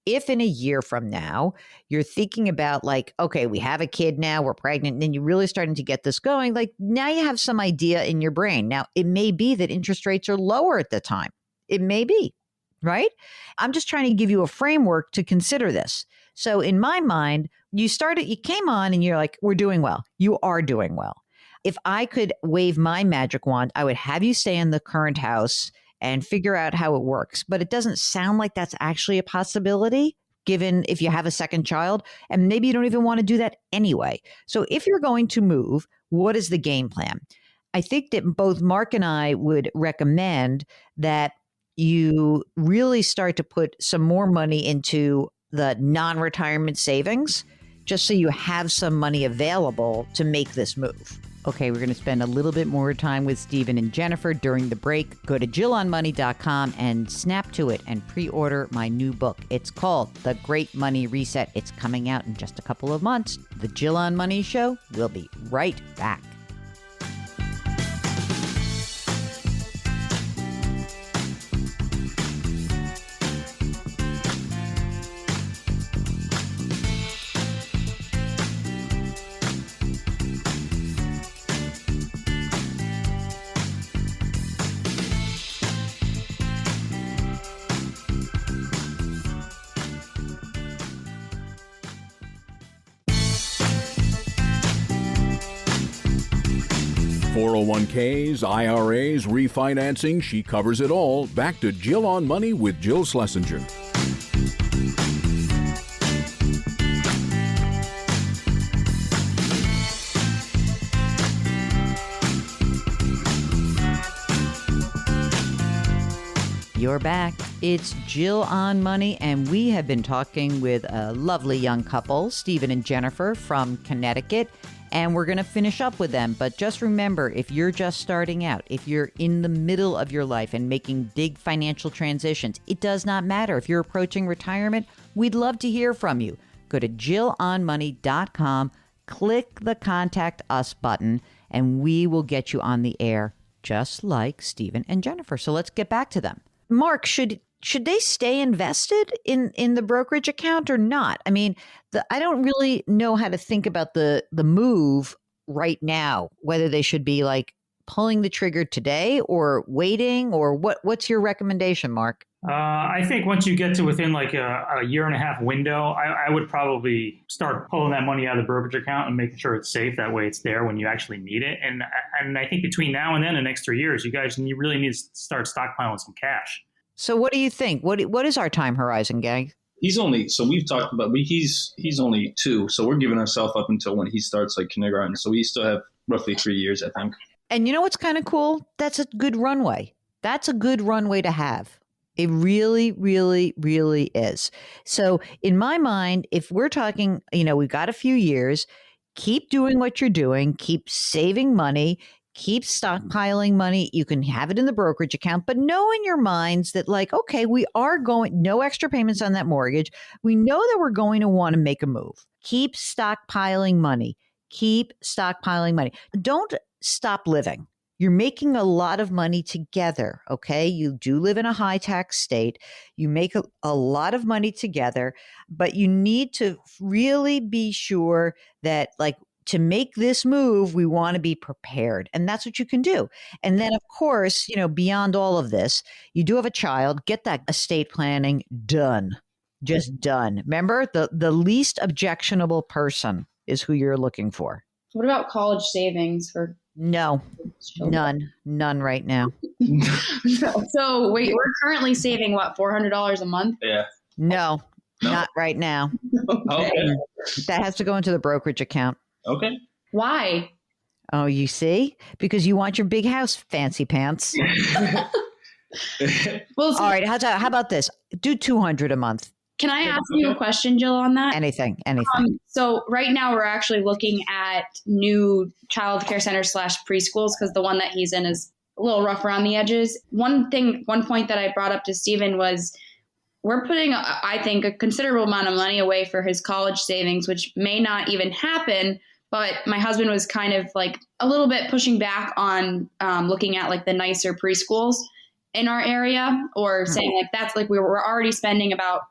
if in a year from now, you're thinking about like, okay, we have a kid now, we're pregnant, and then you're really starting to get this going, like now you have some idea in your brain. Now, it may be that interest rates are lower at the time. It may be, right? I'm just trying to give you a framework to consider this. So in my mind, you came on and you're like, we're doing well. You are doing well. If I could wave my magic wand, I would have you stay in the current house and figure out how it works. But it doesn't sound like that's actually a possibility, given if you have a second child, and maybe you don't even want to do that anyway. So if you're going to move, what is the game plan? I think that both Mark and I would recommend that you really start to put some more money into the non-retirement savings, just so you have some money available to make this move. Okay, we're going to spend a little bit more time with Stephen and Jennifer during the break. Go to JillOnMoney.com and snap to it and pre-order my new book. It's called The Great Money Reset. It's coming out in just a couple of months. The Jill on Money Show will be right back. .401ks, IRAs, refinancing, she covers it all. Back to Jill on Money with Jill Schlesinger. You're back. It's Jill on Money, and we have been talking with a lovely young couple, Stephen and Jennifer from Connecticut, and we're going to finish up with them. But just remember, if you're just starting out, if you're in the middle of your life and making big financial transitions, it does not matter. If you're approaching retirement, we'd love to hear from you. Go to JillOnMoney.com, click the Contact Us button, and we will get you on the air, just like Stephen and Jennifer. So let's get back to them. Mark, should they stay invested in the brokerage account or not? I mean, I don't really know how to think about the move right now, whether they should be like pulling the trigger today or waiting, or what's your recommendation, Mark? I think once you get to within like a year and a half window, I would probably start pulling that money out of the brokerage account and making sure it's safe. That way it's there when you actually need it. And I think between now and then, the next 3 years, you really need to start stockpiling some cash. So what do you think? What is our time horizon, gang? He's only, so we've talked about, he's only 2. So we're giving ourselves up until when he starts like kindergarten. So we still have roughly 3 years, I think. And you know what's kind of cool? That's a good runway. That's a good runway to have. It really, really, really is. So in my mind, if we're talking, we've got a few years, keep doing what you're doing, keep saving money, keep stockpiling money. You can have it in the brokerage account, but know in your minds that like, okay, we are going, no extra payments on that mortgage. We know that we're going to want to make a move. Keep stockpiling money. Keep stockpiling money. Don't stop living. You're making a lot of money together, okay? You do live in a high tax state. You make a lot of money together, but you need to really be sure that like to make this move, we want to be prepared. And that's what you can do. And then of course, beyond all of this, you do have a child, get that estate planning done, just done. Remember, the least objectionable person is who you're looking for. What about college savings for? No, none right now. So wait, we're currently saving what, $400 a month? Yeah. No, not right now. Okay. That has to go into the brokerage account. Okay. Why? Oh, you see? Because you want your big house, fancy pants. Well, all right. How about this? Do $200 a month. Can I ask you a question, Jill, on that? Anything. So right now we're actually looking at new child care centers / preschools because the one that he's in is a little rough around the edges. One point that I brought up to Stephen was we're putting, I think, a considerable amount of money away for his college savings, which may not even happen. But my husband was kind of like a little bit pushing back on looking at like the nicer preschools in our area, or saying like that's like we're already spending about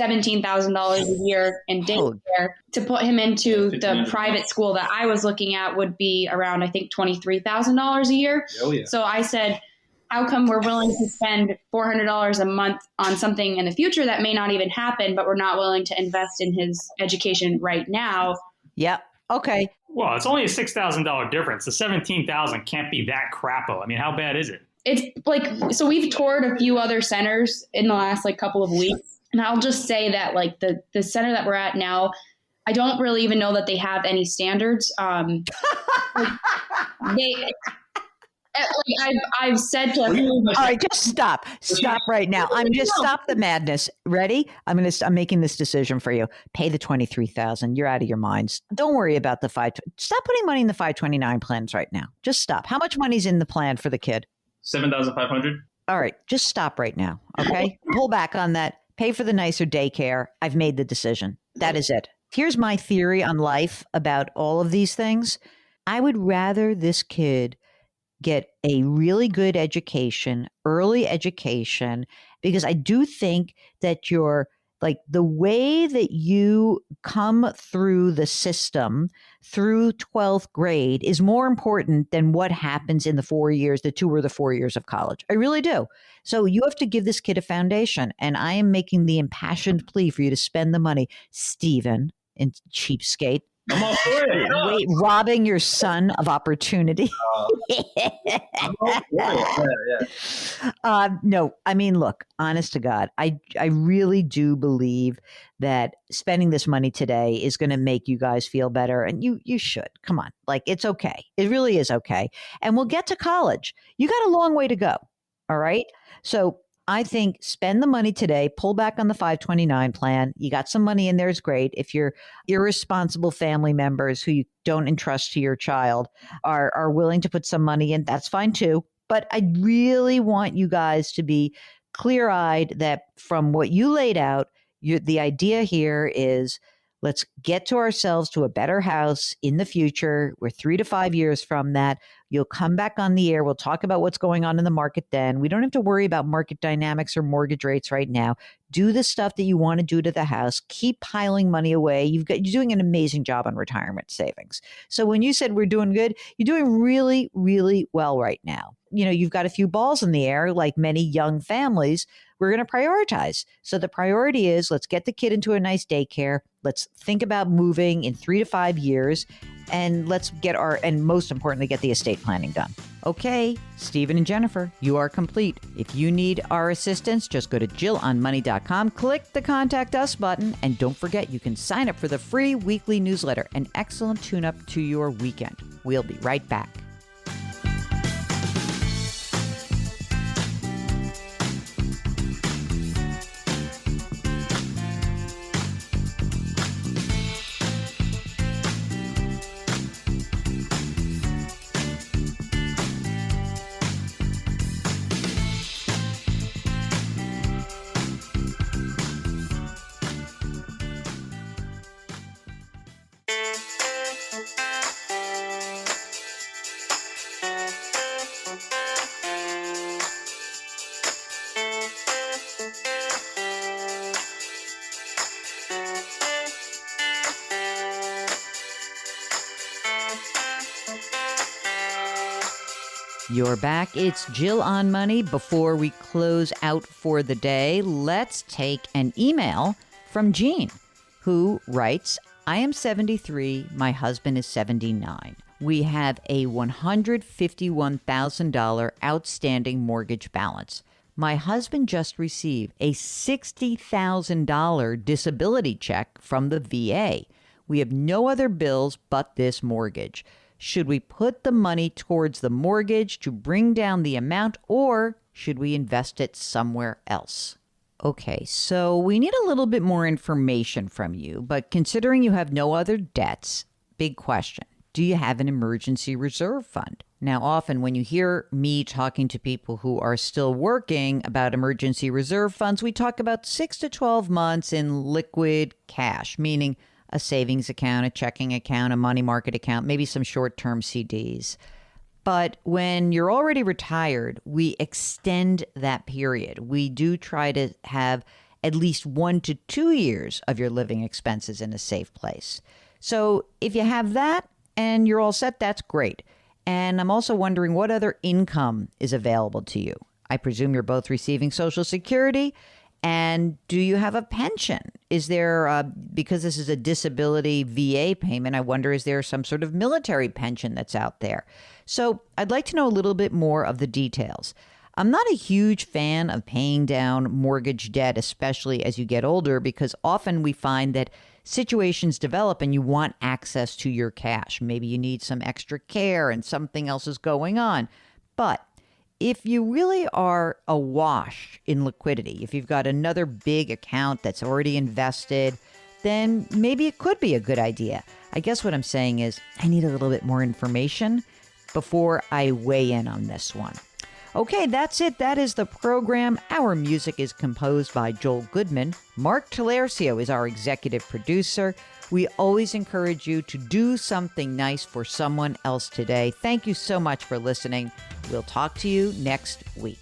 $17,000 a year in daycare. To put him into the private school that I was looking at would be around, I think, $23,000 a year. Oh, yeah. So I said, how come we're willing to spend $400 a month on something in the future that may not even happen, but we're not willing to invest in his education right now? Yep. Okay. Well, it's only a $6,000 difference. The $17,000 can't be that crapo. I mean, how bad is it? It's like, so we've toured a few other centers in the last like couple of weeks. And I'll just say that like the center that we're at now, I don't really even know that they have any standards. I've said to all right, just stop right now. Stop the madness. Ready? I'm making this decision for you. Pay the $23,000. You're out of your minds. Don't worry about the stop putting money in the 529 plans right now. Just stop. How much money's in the plan for the kid? $7,500. All right, just stop right now. Okay, pull back on that. Pay for the nicer daycare. I've made the decision. That is it. Here's my theory on life about all of these things. I would rather this kid get a really good education, early education, because I do think that like the way that you come through the system through 12th grade is more important than what happens in the 4 years, the 2 or the 4 years of college. I really do. So you have to give this kid a foundation. And I am making the impassioned plea for you to spend the money, Stephen, in cheapskate. I'm all for it. Wait, robbing your son of opportunity. I'm all for it. Yeah. No, I mean, look, honest to God, I really do believe that spending this money today is going to make you guys feel better. And you should. Come on. Like, it's okay. It really is okay. And we'll get to college. You got a long way to go. All right. So I think spend the money today, pull back on the 529 plan. You got some money in there is great. If your irresponsible family members who you don't entrust to your child are willing to put some money in, that's fine too. But I really want you guys to be clear-eyed that from what you laid out, the idea here is let's get to ourselves to a better house in the future. We're 3 to 5 years from that. You'll come back on the air. We'll talk about what's going on in the market then. We don't have to worry about market dynamics or mortgage rates right now. Do the stuff that you want to do to the house. Keep piling money away. You're doing an amazing job on retirement savings. So when you said we're doing good, you're doing really, really well right now. You've got a few balls in the air, like many young families. We're going to prioritize. So the priority is let's get the kid into a nice daycare. Let's think about moving in 3 to 5 years, and let's and most importantly, get the estate planning done. Okay, Stephen and Jennifer, you are complete. If you need our assistance, just go to JillOnMoney.com, click the Contact Us button, and don't forget you can sign up for the free weekly newsletter, an excellent tune-up to your weekend. We'll be right back. You're back. It's Jill on Money. Before we close out for the day, let's take an email from Jean, who writes, I am 73. My husband is 79. We have a $151,000 outstanding mortgage balance. My husband just received a $60,000 disability check from the VA. We have no other bills but this mortgage. Should we put the money towards the mortgage to bring down the amount, or should we invest it somewhere else? Okay, so we need a little bit more information from you, but considering you have no other debts, big question. Do you have an emergency reserve fund? Now, often when you hear me talking to people who are still working about emergency reserve funds, we talk about 6 to 12 months in liquid cash, meaning a savings account, a checking account, a money market account, maybe some short-term CDs. But when you're already retired, we extend that period. We do try to have at least 1 to 2 years of your living expenses in a safe place. So if you have that and you're all set, that's great. And I'm also wondering what other income is available to you. I presume you're both receiving Social Security. And do you have a pension? Is there, because this is a disability VA payment, I wonder, is there some sort of military pension that's out there? So I'd like to know a little bit more of the details. I'm not a huge fan of paying down mortgage debt, especially as you get older, because often we find that situations develop and you want access to your cash. Maybe you need some extra care and something else is going on. But if you really are awash in liquidity, if you've got another big account that's already invested, then maybe it could be a good idea. I guess what I'm saying is I need a little bit more information before I weigh in on this one. Okay, that's it. That is the program. Our music is composed by Joel Goodman. Mark Talercio is our executive producer. We always encourage you to do something nice for someone else today. Thank you so much for listening. We'll talk to you next week.